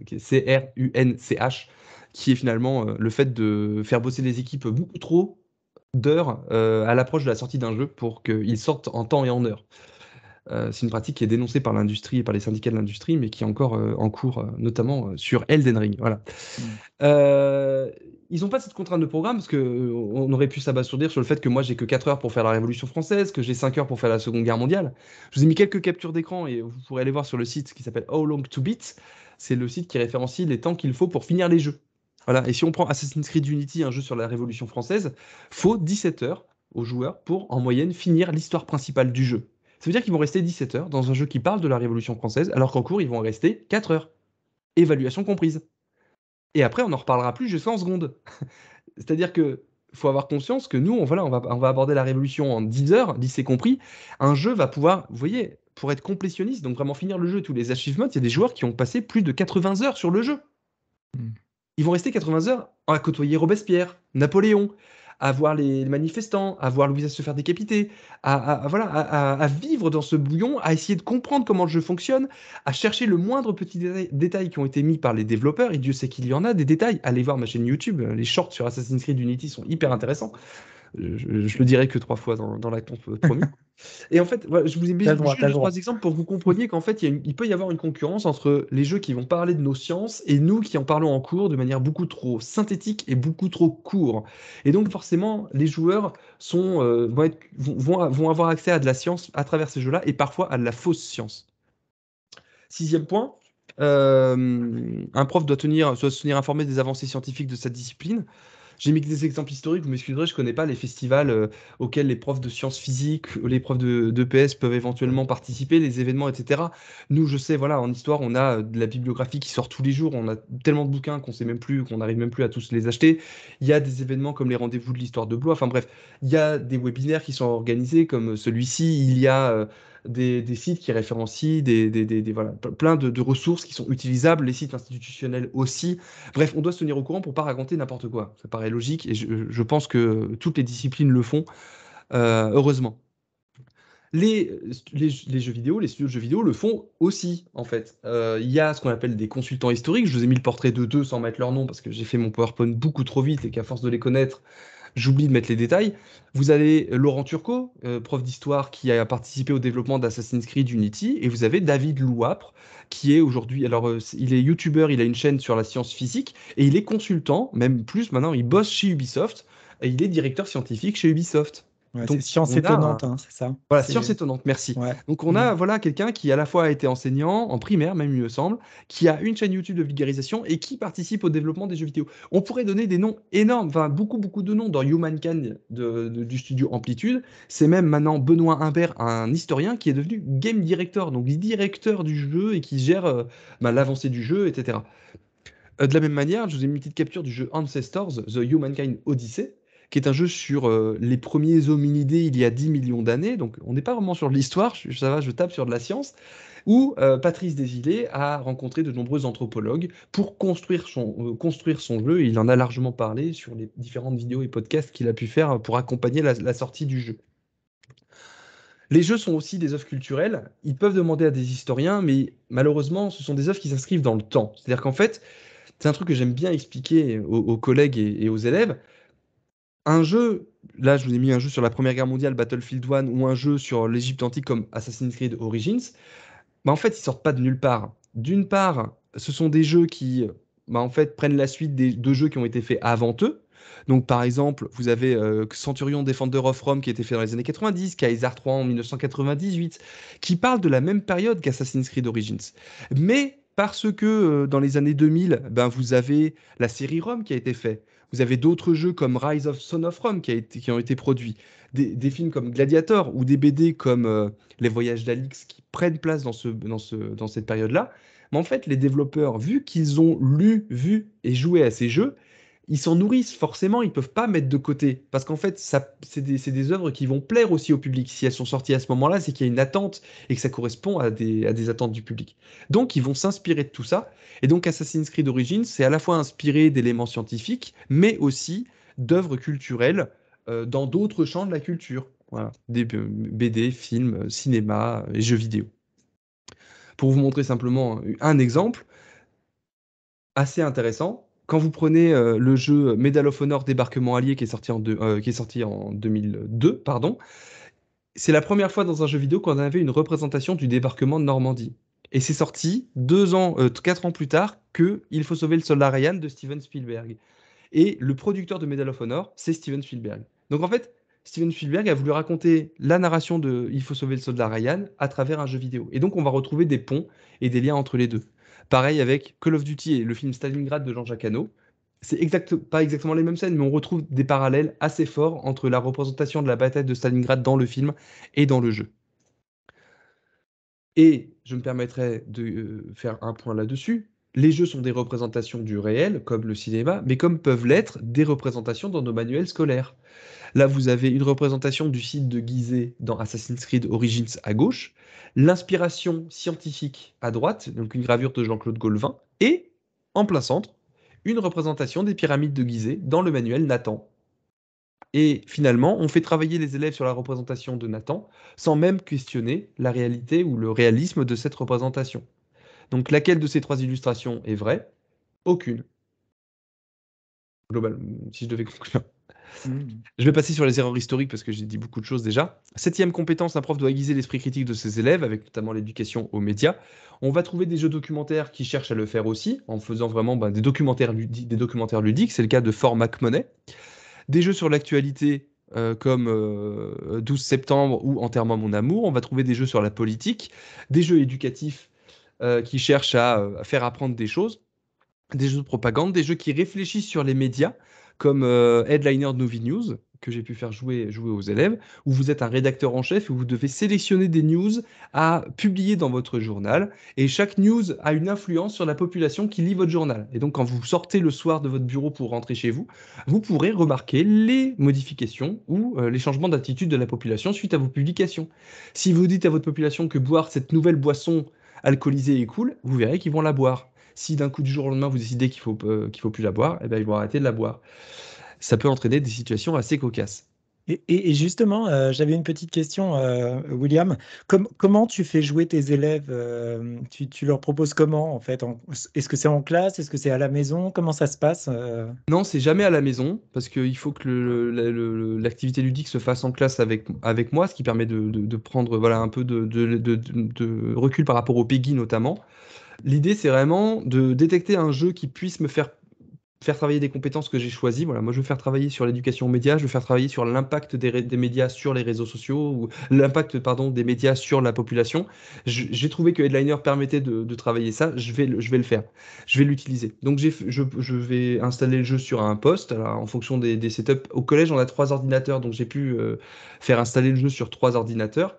qui est CRUNCH, qui est finalement le fait de faire bosser les équipes beaucoup trop d'heures à l'approche de la sortie d'un jeu pour qu'ils sortent en temps et en heure. C'est une pratique qui est dénoncée par l'industrie et par les syndicats de l'industrie, mais qui est encore en cours, notamment sur Elden Ring. Voilà. Euh, Ils n'ont pas cette contrainte de programme parce qu'on aurait pu s'abasourdir sur le fait que moi j'ai que 4 heures pour faire la Révolution française, que j'ai 5 heures pour faire la Seconde Guerre mondiale. Je vous ai mis quelques captures d'écran et vous pourrez aller voir sur le site qui s'appelle How Long to Beat. C'est le site qui référencie les temps qu'il faut pour finir les jeux. Voilà. Et si on prend Assassin's Creed Unity, un jeu sur la Révolution française, faut 17 heures aux joueurs pour en moyenne finir l'histoire principale du jeu. Ça veut dire qu'ils vont rester 17 heures dans un jeu qui parle de la Révolution française, alors qu'en cours ils vont en rester 4 heures. Évaluation comprise. Et après, on n'en reparlera plus jusqu'en seconde. C'est-à-dire que faut avoir conscience que nous, on va aborder la révolution en 10 heures, lycée compris. Un jeu va pouvoir, vous voyez, pour être complétionniste, donc vraiment finir le jeu, tous les achievements, il y a des joueurs qui ont passé plus de 80 heures sur le jeu. Ils vont rester 80 heures à côtoyer Robespierre, Napoléon, à voir les manifestants, à voir Louisa se faire décapiter, à vivre dans ce bouillon, à essayer de comprendre comment le jeu fonctionne, à chercher le moindre petit détail qui ont été mis par les développeurs, et Dieu sait qu'il y en a des détails. Allez voir ma chaîne YouTube, les shorts sur Assassin's Creed Unity sont hyper intéressants. Je le dirai que 3 fois dans la conf, promis. Et en fait, voilà, je vous ai mis T'as le droit, juste t'as le 3 droit. exemples pour que vous compreniez qu'en fait, il peut y avoir une concurrence entre les jeux qui vont parler de nos sciences et nous qui en parlons en cours de manière beaucoup trop synthétique et beaucoup trop court. Et donc, forcément, les joueurs vont avoir accès à de la science à travers ces jeux-là et parfois à de la fausse science. 6e point, un prof doit se tenir informé des avancées scientifiques de sa discipline. J'ai mis que des exemples historiques, vous m'excuserez, je ne connais pas les festivals auxquels les profs de sciences physiques, les profs d'EPS peuvent éventuellement participer, les événements, etc. Nous, je sais, voilà, en histoire, on a de la bibliographie qui sort tous les jours, on a tellement de bouquins qu'on sait même plus, qu'on n'arrive même plus à tous les acheter. Il y a des événements comme les rendez-vous de l'histoire de Blois, enfin bref, il y a des webinaires qui sont organisés comme celui-ci, il y a des sites qui référencient voilà, plein de ressources qui sont utilisables, les sites institutionnels aussi. Bref, on doit se tenir au courant pour pas raconter n'importe quoi. Ça paraît logique et je pense que toutes les disciplines le font, heureusement. Les jeux vidéo, les studios de jeux vidéo le font aussi, en fait. Il y a ce qu'on appelle des consultants historiques. Je vous ai mis le portrait de 2 sans mettre leur nom parce que j'ai fait mon PowerPoint beaucoup trop vite et qu'à force de les connaître, j'oublie de mettre les détails. Vous avez Laurent Turcot, prof d'histoire qui a participé au développement d'Assassin's Creed Unity, et vous avez David Louapre, qui est aujourd'hui, alors il est youtubeur, il a une chaîne sur la science physique, et il est consultant, même plus maintenant, il bosse chez Ubisoft, et il est directeur scientifique chez Ubisoft. Ouais, c'est Donc science on a étonnante, hein, c'est ça. voilà, science étonnante, merci. Ouais. Donc on a voilà quelqu'un qui à la fois a été enseignant, en primaire même il me semble, qui a une chaîne YouTube de vulgarisation et qui participe au développement des jeux vidéo. On pourrait donner des noms énormes, enfin beaucoup de noms dans Humankind du studio Amplitude. C'est même maintenant Benoît Humbert, un historien qui est devenu game director, donc directeur du jeu et qui gère l'avancée du jeu, etc. De la même manière, je vous ai mis une petite capture du jeu Ancestors, The Humankind Odyssey, qui est un jeu sur les premiers hominidés il y a 10 millions d'années. Donc on n'est pas vraiment sur de l'histoire, ça va, je tape sur de la science, où Patrice Desilets a rencontré de nombreux anthropologues pour construire son jeu. Et il en a largement parlé sur les différentes vidéos et podcasts qu'il a pu faire pour accompagner la sortie du jeu. Les jeux sont aussi des œuvres culturelles. Ils peuvent demander à des historiens, mais malheureusement, ce sont des œuvres qui s'inscrivent dans le temps. C'est-à-dire qu'en fait, c'est un truc que j'aime bien expliquer aux collègues et aux élèves. Un jeu, là je vous ai mis un jeu sur la Première Guerre mondiale, Battlefield 1, ou un jeu sur l'Égypte antique comme Assassin's Creed Origins, en fait ils sortent pas de nulle part. D'une part, ce sont des jeux qui en fait prennent la suite de jeux qui ont été faits avant eux. Donc par exemple, vous avez Centurion Defender of Rome qui a été fait dans les années 90, Kaiser 3 en 1998, qui parle de la même période qu'Assassin's Creed Origins. Mais parce que dans les années 2000, vous avez la série Rome qui a été faite. Vous avez d'autres jeux comme Rise of Son of Rome qui ont été produits. Des films comme Gladiator ou des BD comme Les Voyages d'Alix qui prennent place dans cette période-là. Mais en fait, les développeurs, vu qu'ils ont lu, vu et joué à ces jeux, ils s'en nourrissent forcément, ils peuvent pas mettre de côté. Parce qu'en fait, c'est des œuvres qui vont plaire aussi au public. Si elles sont sorties à ce moment-là, c'est qu'il y a une attente et que ça correspond à des attentes du public. Donc, ils vont s'inspirer de tout ça. Et donc, Assassin's Creed Origins, c'est à la fois inspiré d'éléments scientifiques, mais aussi d'œuvres culturelles dans d'autres champs de la culture. Voilà. Des BD, films, cinéma et jeux vidéo. Pour vous montrer simplement un exemple assez intéressant, quand vous prenez le jeu Medal of Honor Débarquement Allié qui est sorti en 2002, pardon, c'est la première fois dans un jeu vidéo qu'on avait une représentation du débarquement de Normandie. Et c'est sorti 4 ans plus tard que Il faut sauver le soldat Ryan de Steven Spielberg. Et le producteur de Medal of Honor, c'est Steven Spielberg. Donc en fait, Steven Spielberg a voulu raconter la narration de Il faut sauver le soldat Ryan à travers un jeu vidéo. Et donc on va retrouver des ponts et des liens entre les deux. Pareil avec Call of Duty et le film Stalingrad de Jean-Jacques Hano. C'est pas exactement les mêmes scènes, mais on retrouve des parallèles assez forts entre la représentation de la bataille de Stalingrad dans le film et dans le jeu. Et je me permettrai de faire un point là-dessus. Les jeux sont des représentations du réel, comme le cinéma, mais comme peuvent l'être des représentations dans nos manuels scolaires. Là, vous avez une représentation du site de Gizeh dans Assassin's Creed Origins à gauche, l'inspiration scientifique à droite, donc une gravure de Jean-Claude Gaulvin, et en plein centre, une représentation des pyramides de Gizeh dans le manuel Nathan. Et finalement, on fait travailler les élèves sur la représentation de Nathan sans même questionner la réalité ou le réalisme de cette représentation. Donc laquelle de ces 3 illustrations est vraie? Aucune. Global, si je devais conclure. Je vais passer sur les erreurs historiques parce que j'ai dit beaucoup de choses déjà. 7e compétence, un prof doit aiguiser l'esprit critique de ses élèves, avec notamment l'éducation aux médias. On va trouver des jeux documentaires qui cherchent à le faire aussi, en faisant vraiment des documentaires ludiques. C'est le cas de Fort McMoney. Des jeux sur l'actualité comme 12 septembre ou Enterrement mon amour. On va trouver des jeux sur la politique, des jeux éducatifs qui cherchent à faire apprendre des choses, des jeux de propagande, des jeux qui réfléchissent sur les médias, comme Headliner de Novi News, que j'ai pu faire jouer aux élèves, où vous êtes un rédacteur en chef et vous devez sélectionner des news à publier dans votre journal. Et chaque news a une influence sur la population qui lit votre journal. Et donc, quand vous sortez le soir de votre bureau pour rentrer chez vous, vous pourrez remarquer les modifications ou les changements d'attitude de la population suite à vos publications. Si vous dites à votre population que boire cette nouvelle boisson alcoolisée est cool, vous verrez qu'ils vont la boire. Si d'un coup du jour au lendemain vous décidez qu'il faut plus la boire, eh ben, ils vont arrêter de la boire. Ça peut entraîner des situations assez cocasses. Et justement, j'avais une petite question, William. Comment tu fais jouer tes élèves? Tu leur proposes comment, en fait? Est-ce que c'est en classe? Est-ce que c'est à la maison? Comment ça se passe? Non, c'est jamais à la maison, parce qu'il faut que l'activité ludique se fasse en classe avec moi, ce qui permet de prendre voilà, un peu de recul par rapport au PEGI notamment. L'idée, c'est vraiment de détecter un jeu qui puisse me faire travailler des compétences que j'ai choisies. Voilà, moi, je veux faire travailler sur l'éducation aux médias, je veux faire travailler sur l'impact des médias sur les réseaux sociaux, ou l'impact, pardon, des médias sur la population. J'ai trouvé que Headliner permettait de travailler ça, je vais le faire, je vais l'utiliser. Donc, je vais installer le jeu sur un poste, alors, en fonction des setups. Au collège, on a 3 ordinateurs, donc j'ai pu faire installer le jeu sur 3 ordinateurs.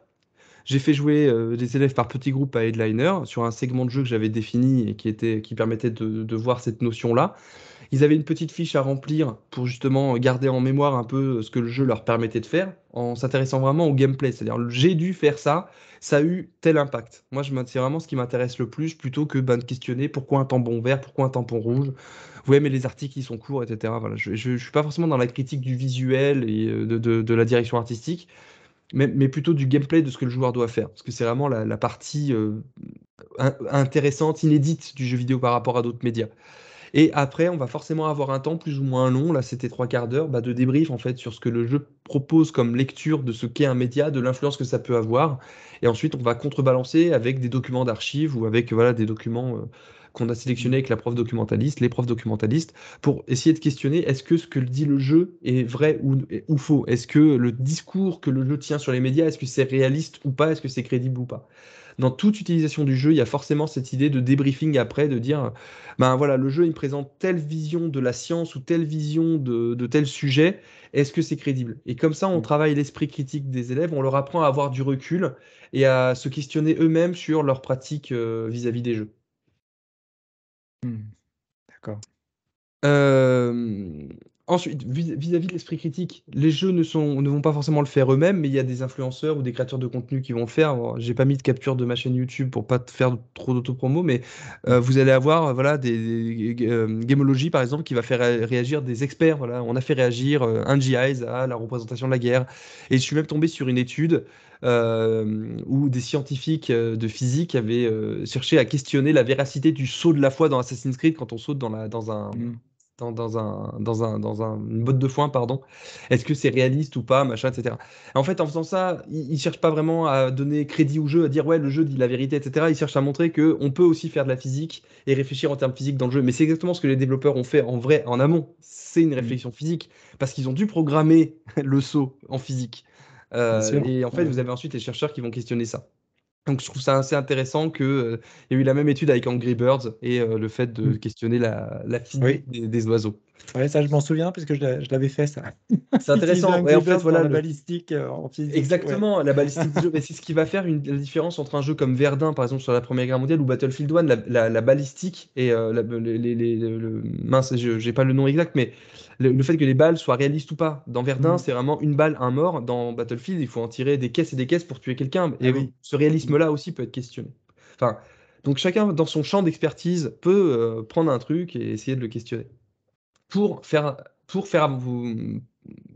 J'ai fait jouer les élèves par petits groupes à Headliner sur un segment de jeu que j'avais défini et qui permettait de voir cette notion-là. Ils avaient une petite fiche à remplir pour justement garder en mémoire un peu ce que le jeu leur permettait de faire en s'intéressant vraiment au gameplay. C'est-à-dire, j'ai dû faire ça, ça a eu tel impact. Moi, c'est vraiment ce qui m'intéresse le plus plutôt que de questionner pourquoi un tampon vert, pourquoi un tampon rouge. Ouais, mais les articles, ils sont courts, etc. Voilà, je suis pas forcément dans la critique du visuel et de la direction artistique, mais plutôt du gameplay de ce que le joueur doit faire. Parce que c'est vraiment la partie intéressante, inédite du jeu vidéo par rapport à d'autres médias. Et après, on va forcément avoir un temps plus ou moins long, là c'était 3/4 d'heure, de débrief en fait sur ce que le jeu propose comme lecture de ce qu'est un média, de l'influence que ça peut avoir. Et ensuite, on va contrebalancer avec des documents d'archives ou avec voilà, des documents qu'on a sélectionnés avec la prof documentaliste, les profs documentalistes, pour essayer de questionner est-ce que ce que dit le jeu est vrai ou faux? Est-ce que le discours que le jeu tient sur les médias, est-ce que c'est réaliste ou pas? Est-ce que c'est crédible ou pas? Dans toute utilisation du jeu, il y a forcément cette idée de débriefing après, de dire, ben voilà, le jeu il me présente telle vision de la science ou telle vision de tel sujet, est-ce que c'est crédible? Et comme ça, on travaille l'esprit critique des élèves, on leur apprend à avoir du recul et à se questionner eux-mêmes sur leurs pratiques vis-à-vis des jeux. D'accord. Euh, Ensuite, vis-à-vis de l'esprit critique, les jeux ne vont pas forcément le faire eux-mêmes, mais il y a des influenceurs ou des créateurs de contenu qui vont le faire. Alors, j'ai pas mis de capture de ma chaîne YouTube pour pas te faire trop d'autopromo, mais vous allez avoir voilà, Gamology, par exemple, qui va faire réagir des experts. Voilà, on a fait réagir NGIs à la représentation de la guerre. Et je suis même tombé sur une étude où des scientifiques de physique avaient cherché à questionner la véracité du saut de la foi dans Assassin's Creed quand on saute dans un une botte de foin, pardon. Est-ce que c'est réaliste ou pas, machin, etc. En fait, en faisant ça, ils cherchent pas vraiment à donner crédit au jeu, à dire ouais, le jeu dit la vérité, etc. Ils cherchent à montrer que on peut aussi faire de la physique et réfléchir en termes physiques dans le jeu. Mais c'est exactement ce que les développeurs ont fait en vrai, en amont. C'est une Mm. réflexion physique parce qu'ils ont dû programmer le saut en physique. Bien sûr. Et en fait, vous avez ensuite les chercheurs qui vont questionner ça. Donc je trouve ça assez intéressant que il y a eu la même étude avec Angry Birds et le fait de Mm. questionner la physique Oui, des oiseaux. ouais, ça je m'en souviens parce que je l'avais fait ça. C'est Utiliser intéressant. Et Angry en fait, Birds dans voilà, la balistique en physique. Ouais. exactement, la balistique du jeu. Mais c'est ce qui va faire la différence entre un jeu comme Verdun, par exemple, sur la Première Guerre mondiale, ou Battlefield 1, la balistique et mince, j'ai pas le nom exact, mais le fait que les balles soient réalistes ou pas. Dans Verdun, Mm. c'est vraiment une balle, un mort. Dans Battlefield, il faut en tirer des caisses et des caisses pour tuer quelqu'un. Ah Et oui. ce Mm. réalisme-là aussi peut être questionné. Enfin, donc chacun, dans son champ d'expertise, peut prendre un truc et essayer de le questionner pour faire, pour faire,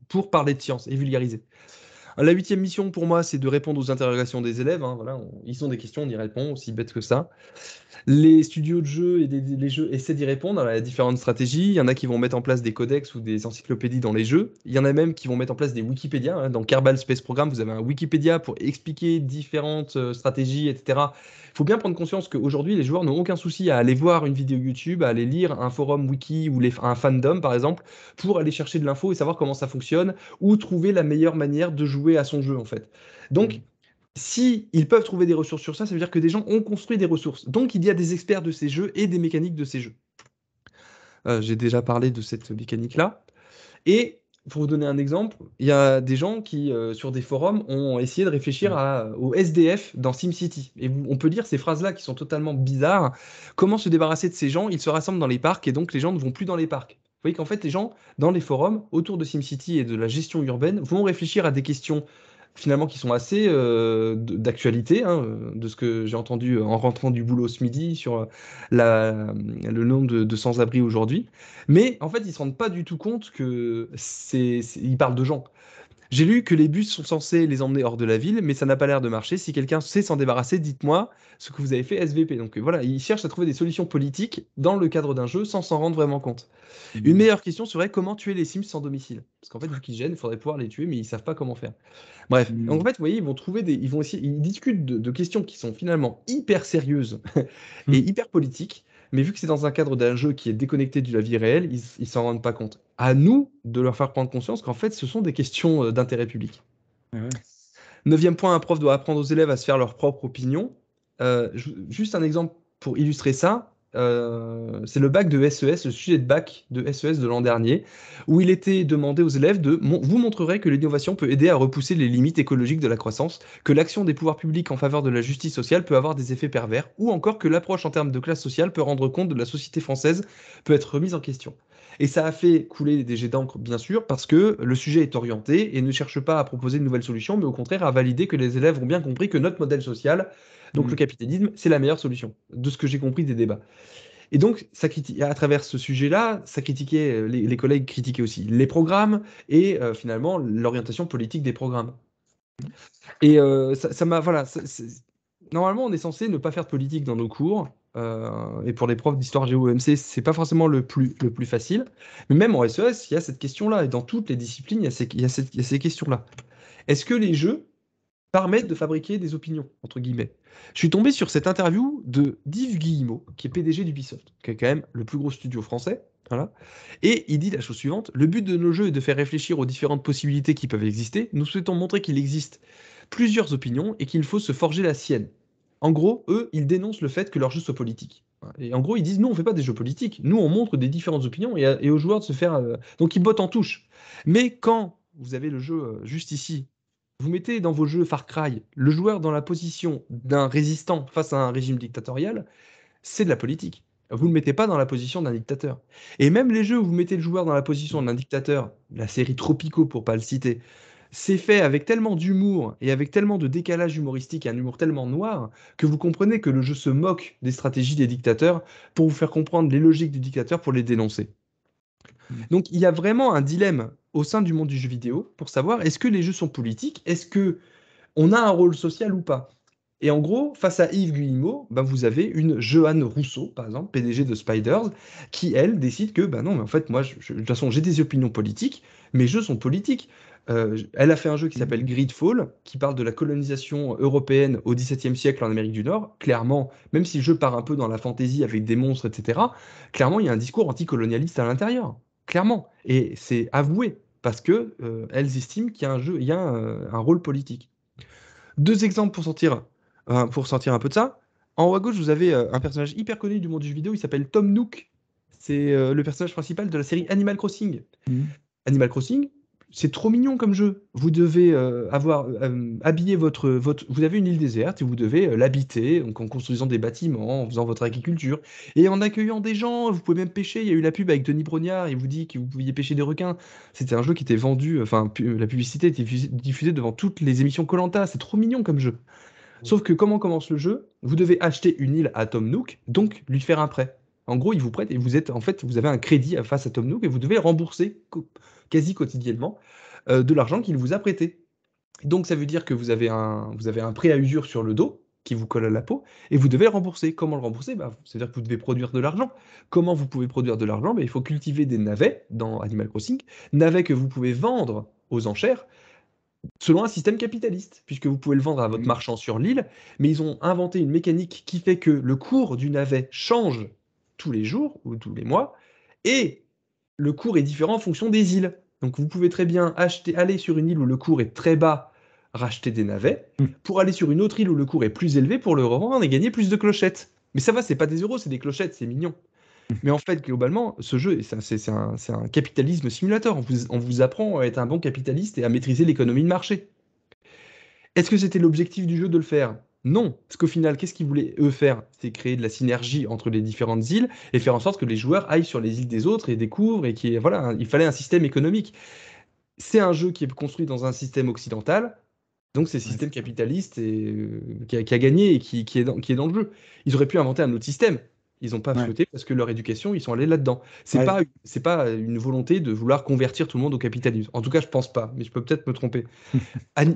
pour parler de science et vulgariser. La huitième mission pour moi, c'est de répondre aux interrogations des élèves, hein, voilà, ils ont des questions, on y répond, aussi bête que ça. Les studios de jeux et les jeux essaient d'y répondre à différentes stratégies. Il y en a qui vont mettre en place des codex ou des encyclopédies dans les jeux. Il y en a même qui vont mettre en place des Wikipédia, hein. Dans Kerbal Space Program, vous avez un Wikipédia pour expliquer différentes stratégies, etc. Il faut bien prendre conscience qu'aujourd'hui, les joueurs n'ont aucun souci à aller voir une vidéo YouTube, à aller lire un forum wiki ou un fandom, par exemple, pour aller chercher de l'info et savoir comment ça fonctionne ou trouver la meilleure manière de jouer à son jeu, en fait. Donc, Mm. si ils peuvent trouver des ressources sur ça, ça veut dire que des gens ont construit des ressources. Donc il y a des experts de ces jeux et des mécaniques de ces jeux. J'ai déjà parlé de cette mécanique-là. Et pour vous donner un exemple, il y a des gens qui, sur des forums, ont essayé de réfléchir Mm. au SDF dans SimCity. Et on peut lire ces phrases-là qui sont totalement bizarres. Comment se débarrasser de ces gens? Ils se rassemblent dans les parcs et donc les gens ne vont plus dans les parcs. Vous voyez qu'en fait, les gens, dans les forums, autour de SimCity et de la gestion urbaine, vont réfléchir à des questions finalement qui sont assez d'actualité, hein, de ce que j'ai entendu en rentrant du boulot ce midi sur le nombre de sans-abri aujourd'hui. Mais en fait, ils se rendent pas du tout compte que ils parlent de gens. J'ai lu que les bus sont censés les emmener hors de la ville, mais ça n'a pas l'air de marcher. Si quelqu'un sait s'en débarrasser, dites-moi ce que vous avez fait SVP. Donc voilà, ils cherchent à trouver des solutions politiques dans le cadre d'un jeu sans s'en rendre vraiment compte. Une Mm. meilleure question serait comment tuer les Sims sans domicile. Parce qu'en fait, vu qu'ils gênent, il faudrait pouvoir les tuer, mais ils savent pas comment faire. Bref, donc en Mm. fait, vous voyez, ils vont essayer, ils discutent de questions qui sont finalement hyper sérieuses et Mm. hyper politiques, mais vu que c'est dans un cadre d'un jeu qui est déconnecté de la vie réelle, ils s'en rendent pas compte. À nous de leur faire prendre conscience qu'en fait, ce sont des questions d'intérêt public. Ah ouais. Neuvième point, un prof doit apprendre aux élèves à se faire leur propre opinion. Juste un exemple pour illustrer ça. C'est le bac de SES, le sujet de bac de SES de l'an dernier, où il était demandé aux élèves de vous montrerez que l'innovation peut aider à repousser les limites écologiques de la croissance, que l'action des pouvoirs publics en faveur de la justice sociale peut avoir des effets pervers, ou encore que l'approche en termes de classe sociale peut rendre compte de la société française, peut être remise en question. Et ça a fait couler des jets d'encre, bien sûr, parce que le sujet est orienté et ne cherche pas à proposer de nouvelles solutions, mais au contraire à valider que les élèves ont bien compris que notre modèle social, donc le Mm. capitalisme, c'est la meilleure solution, de ce que j'ai compris des débats. Et donc, à travers ce sujet-là, ça critiquait, les collègues critiquaient aussi les programmes et finalement l'orientation politique des programmes. Et ça m'a, voilà, normalement on est censé ne pas faire de politique dans nos cours. Et pour les profs d'histoire géo EMC, c'est pas forcément le plus facile. Mais même en SES, il y a cette question-là. Et dans toutes les disciplines, il y a ces questions-là. Est-ce que les jeux permettent de fabriquer des opinions, entre guillemets? Je suis tombé sur cette interview de d'Yves Guillemot, qui est PDG d'Ubisoft, qui est quand même le plus gros studio français. Voilà. Et il dit la chose suivante: le but de nos jeux est de faire réfléchir aux différentes possibilités qui peuvent exister. Nous souhaitons montrer qu'il existe plusieurs opinions et qu'il faut se forger la sienne. En gros, eux, ils dénoncent le fait que leur jeu soit politique. Et en gros, ils disent, nous, on fait pas des jeux politiques. Nous, on montre des différentes opinions et aux joueurs de se faire. Donc, ils bottent en touche. Mais quand vous avez le jeu juste ici, vous mettez dans vos jeux Far Cry le joueur dans la position d'un résistant face à un régime dictatorial, c'est de la politique. vous ne le mettez pas dans la position d'un dictateur. Et même les jeux où vous mettez le joueur dans la position d'un dictateur, la série Tropico pour pas le citer, c'est fait avec tellement d'humour et avec tellement de décalage humoristique et un humour tellement noir que vous comprenez que le jeu se moque des stratégies des dictateurs pour vous faire comprendre les logiques du dictateur pour les dénoncer. Mm. Donc il y a vraiment un dilemme au sein du monde du jeu vidéo pour savoir est-ce que les jeux sont politiques, est-ce que on a un rôle social ou pas. Et en gros, face à Yves Guillemot, ben vous avez une Joanne Rousseau, par exemple, PDG de Spiders, qui, elle, décide que, ben non, mais en fait, moi, de toute façon, j'ai des opinions politiques, mes jeux sont politiques. Elle a fait un jeu qui s'appelle Gridfall, qui parle de la colonisation européenne au XVIIe siècle en Amérique du Nord. Clairement, même si le jeu part un peu dans la fantaisie avec des monstres, etc., clairement, il y a un discours anticolonialiste à l'intérieur. Clairement. Et c'est avoué, parce que elles estiment qu'il y a il y a un rôle politique. Deux exemples pour sortir un peu de ça. En haut à gauche, vous avez un personnage hyper connu du monde du jeu vidéo, il s'appelle Tom Nook. C'est le personnage principal de la série Animal Crossing. Mm. Animal Crossing, c'est trop mignon comme jeu. Vous devez habiller Vous avez une île déserte et vous devez l'habiter donc en construisant des bâtiments, en faisant votre agriculture et en accueillant des gens. Vous pouvez même pêcher. Il y a eu la pub avec Denis Brognard. Il vous dit que vous pouviez pêcher des requins. C'était un jeu qui était vendu. Enfin, la publicité était diffusée devant toutes les émissions koh. C'est trop mignon comme jeu. Sauf que comment commence le jeu? Vous devez acheter une île à Tom Nook, donc lui faire un prêt. En gros, il vous prête et vous avez un crédit face à Tom Nook et vous devez rembourser quasi quotidiennement de l'argent qu'il vous a prêté. Donc ça veut dire que vous avez un prêt à usure sur le dos qui vous colle à la peau et vous devez le rembourser. Comment le rembourser? Bah, c'est-à-dire que vous devez produire de l'argent. Comment vous pouvez produire de l'argent? Bah, il faut cultiver des navets dans Animal Crossing, navets que vous pouvez vendre aux enchères selon un système capitaliste, puisque vous pouvez le vendre à votre Mm. marchand sur l'île, mais ils ont inventé une mécanique qui fait que le cours du navet change tous les jours ou tous les mois, et le cours est différent en fonction des îles. Donc vous pouvez très bien aller sur une île où le cours est très bas, racheter des navets, Mm. pour aller sur une autre île où le cours est plus élevé pour le revendre et gagner plus de clochettes. Mais ça va, c'est pas des euros, c'est des clochettes, c'est mignon. Mais en fait, globalement, ce jeu, c'est un capitalisme simulateur. On vous apprend à être un bon capitaliste et à maîtriser l'économie de marché. Est-ce que c'était l'objectif du jeu de le faire? Non, parce qu'au final, qu'est-ce qu'ils voulaient eux faire? C'est créer de la synergie entre les différentes îles et faire en sorte que les joueurs aillent sur les îles des autres et découvrent et voilà, il fallait un système économique. C'est un jeu qui est construit dans un système occidental, donc c'est le Ouais, système c'est ça. capitaliste qui a gagné et qui est dans le jeu. Ils auraient pu inventer un autre système. Ils n'ont pas Ouais. souhaité parce que leur éducation, ils sont allés là-dedans. Ouais. C'est pas une volonté de vouloir convertir tout le monde au capitalisme. En tout cas, je pense pas, mais je peux peut-être me tromper.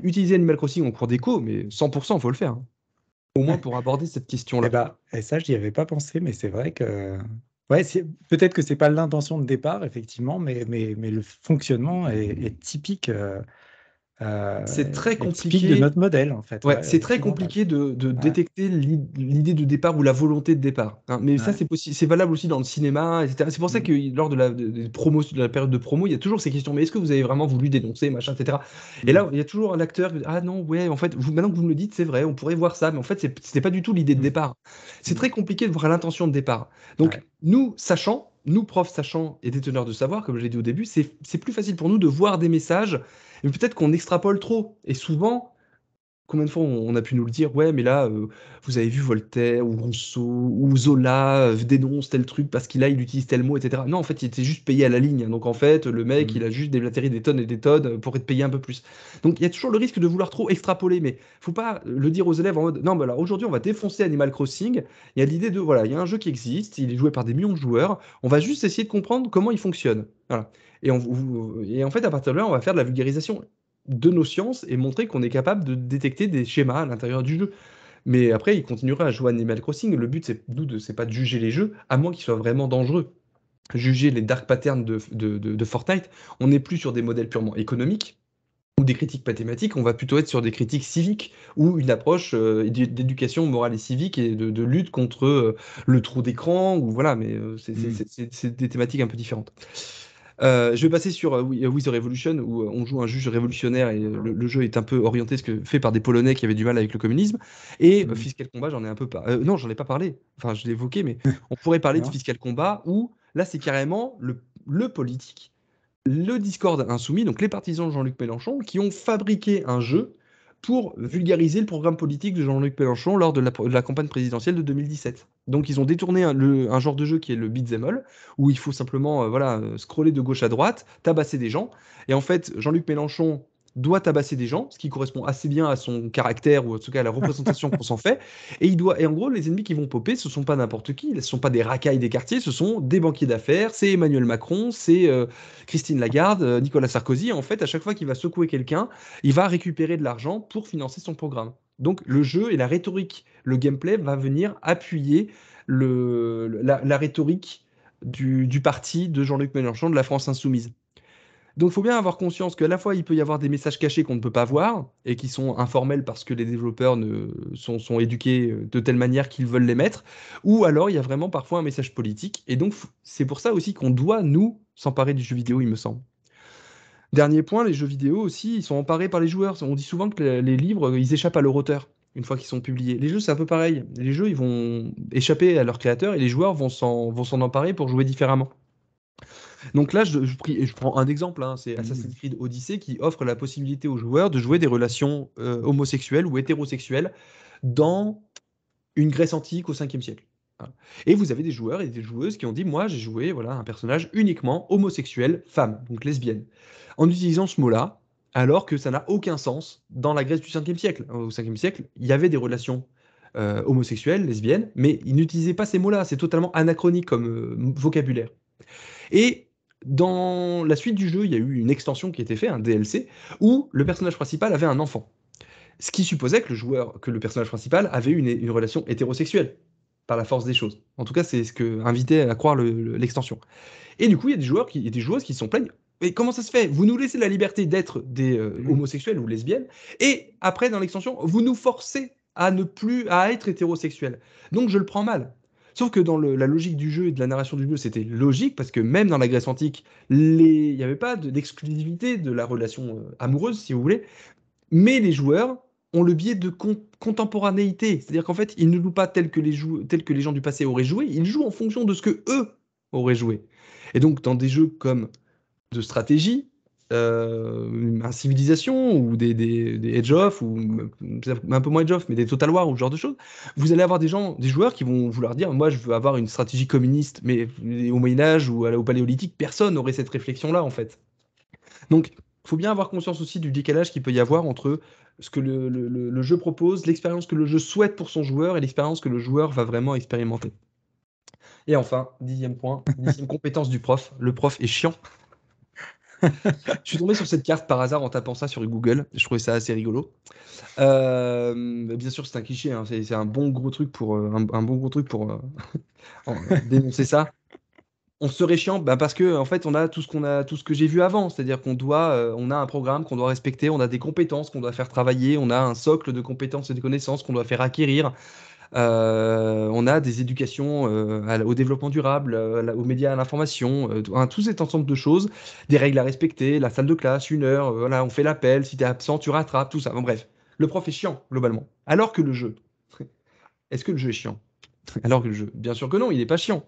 Utiliser Animal Crossing en cours d'éco, mais 100%, il faut le faire, hein. Au moins Ouais. pour aborder cette Eh question-là. ben, et ça, je n'y avais pas pensé, mais c'est vrai que ouais, peut-être que c'est pas l'intention de départ, effectivement, mais le fonctionnement est typique, C'est très est typique de compliqué. notre modèle, en fait, Ouais, ouais, c'est très occidental. compliqué de Ouais, détecter l'idée de départ ou la volonté de départ, hein. Mais ça, ouais. c'est possible, c'est valable aussi dans le cinéma, etc. C'est pour ça Mm. que lors de la période de promo, il y a toujours ces questions. Mais est-ce que vous avez vraiment voulu dénoncer, machin, etc. Et Mm. là, il y a toujours un acteur qui dit, ah non, ouais, en fait, maintenant que vous me le dites, c'est vrai, on pourrait voir ça, mais en fait, c'était pas du tout l'idée de Mm. départ. C'est Mm. très compliqué de voir l'intention de départ. Donc, Ouais. nous, profs sachants et déteneurs de savoir, comme je l'ai dit au début, c'est plus facile pour nous de voir des messages, mais peut-être qu'on extrapole trop. Et souvent, combien de fois on a pu nous le dire, ouais, mais là, vous avez vu Voltaire ou Rousseau ou Zola dénonce tel truc parce il utilise tel mot, etc. Non, en fait, il était juste payé à la ligne. Donc, en fait, le mec, Mm. il a juste déblatéré des tonnes et des tonnes pour être payé un peu plus. Donc, il y a toujours le risque de vouloir trop extrapoler, mais faut pas le dire aux élèves en mode, non, mais alors aujourd'hui, on va défoncer Animal Crossing. Il y a l'idée de, voilà, il y a un jeu qui existe, il est joué par des millions de joueurs, on va juste essayer de comprendre comment il fonctionne. Voilà. Et en fait, à partir de là, on va faire de la vulgarisation de nos sciences et montrer qu'on est capable de détecter des schémas à l'intérieur du jeu. Mais après, il continuera à jouer à Animal Crossing. Le but, c'est pas de juger les jeux, à moins qu'ils soient vraiment dangereux. Juger les dark patterns de Fortnite, on n'est plus sur des modèles purement économiques ou des critiques mathématiques, on va plutôt être sur des critiques civiques ou une approche d'éducation morale et civique et de lutte contre le trou d'écran, ou voilà, mais Mm. c'est des thématiques un peu différentes. Je vais passer sur We the Revolution, où on joue un juge révolutionnaire et le jeu est un peu orienté, fait par des Polonais qui avaient du mal avec le communisme. Et Mm. Fiscal Combat, j'en ai un peu pas. Non, j'en ai pas parlé. Enfin, je l'ai évoqué, mais on pourrait parler de Non? Fiscal Combat, où là, c'est carrément le politique, le Discord insoumis, donc les partisans de Jean-Luc Mélenchon, qui ont fabriqué un jeu pour vulgariser le programme politique de Jean-Luc Mélenchon lors de la campagne présidentielle de 2017. Donc ils ont détourné un genre de jeu qui est le beat'em all, où il faut simplement scroller de gauche à droite, tabasser des gens. Et en fait, Jean-Luc Mélenchon doit tabasser des gens, ce qui correspond assez bien à son caractère, ou en tout cas à la représentation qu'on s'en fait. Et en gros, les ennemis qui vont popper, ce sont pas n'importe qui, ce ne sont pas des racailles des quartiers, ce sont des banquiers d'affaires, c'est Emmanuel Macron, c'est Christine Lagarde, Nicolas Sarkozy. En fait, à chaque fois qu'il va secouer quelqu'un, il va récupérer de l'argent pour financer son programme. Donc le jeu et la rhétorique, le gameplay va venir appuyer la rhétorique du parti de Jean-Luc Mélenchon, de la France insoumise. Donc il faut bien avoir conscience qu'à la fois il peut y avoir des messages cachés qu'on ne peut pas voir et qui sont informels parce que les développeurs sont éduqués de telle manière qu'ils veulent les mettre, ou alors il y a vraiment parfois un message politique. Et donc c'est pour ça aussi qu'on doit, nous, s'emparer du jeu vidéo, il me semble. Dernier point, les jeux vidéo aussi, ils sont emparés par les joueurs. On dit souvent que les livres, ils échappent à leur auteur une fois qu'ils sont publiés. Les jeux, c'est un peu pareil. Les jeux, ils vont échapper à leur créateur et les joueurs vont s'en emparer pour jouer différemment. Donc là, je prends un exemple, hein, c'est Assassin's Creed Odyssey qui offre la possibilité aux joueurs de jouer des relations homosexuelles ou hétérosexuelles dans une Grèce antique au 5e siècle. Voilà. Et vous avez des joueurs et des joueuses qui ont dit, moi j'ai joué un personnage uniquement homosexuel, femme, donc lesbienne, en utilisant ce mot-là, alors que ça n'a aucun sens dans la Grèce du 5e siècle. Au 5e siècle, il y avait des relations homosexuelles, lesbiennes, mais ils n'utilisaient pas ces mots-là, c'est totalement anachronique comme vocabulaire. Et dans la suite du jeu, il y a eu une extension qui a été faite, un DLC, où le personnage principal avait un enfant. Ce qui supposait que le personnage principal avait une relation hétérosexuelle, par la force des choses. En tout cas, c'est ce que invitait à croire l'extension. Et du coup, il y a des joueurs et des joueuses qui se sont plaignent. Mais comment ça se fait? Vous nous laissez la liberté d'être des homosexuels ou lesbiennes, et après, dans l'extension, vous nous forcez à ne plus à être hétérosexuels. Donc je le prends mal. Sauf que dans la logique du jeu et de la narration du jeu, c'était logique, parce que même dans la Grèce antique, il n'y avait pas d'exclusivité de la relation amoureuse, si vous voulez, mais les joueurs ont le biais de contemporanéité. C'est-à-dire qu'en fait, ils ne jouent pas tel que les gens du passé auraient joué, ils jouent en fonction de ce que eux auraient joué. Et donc, dans des jeux comme de stratégie, un Civilization ou des Age of, ou un peu moins Age of, mais des Total War ou ce genre de choses, vous allez avoir des joueurs qui vont vouloir dire, moi je veux avoir une stratégie communiste, mais au Moyen-Âge ou au Paléolithique, personne n'aurait cette réflexion-là en fait. Donc, il faut bien avoir conscience aussi du décalage qu'il peut y avoir entre ce que le jeu propose, l'expérience que le jeu souhaite pour son joueur et l'expérience que le joueur va vraiment expérimenter. Et enfin, 10e point, 10e compétence du prof, le prof est chiant. Je suis tombé sur cette carte par hasard en tapant ça sur Google, je trouvais ça assez rigolo. Bien sûr, c'est un cliché, hein, c'est un bon gros truc pour, dénoncer ça. On serait chiant parce que en fait on a tout ce que j'ai vu avant, c'est-à-dire on a un programme qu'on doit respecter, on a des compétences qu'on doit faire travailler, on a un socle de compétences et de connaissances qu'on doit faire acquérir, on a des éducations au développement durable, aux médias, à l'information, tout cet ensemble de choses, des règles à respecter, la salle de classe, 1 heure, voilà, on fait l'appel, si t'es absent tu rattrapes, tout ça. Bon, bref, le prof est chiant globalement. Alors que le jeu, est-ce que le jeu est chiant? Alors que le jeu, bien sûr que non, il n'est pas chiant.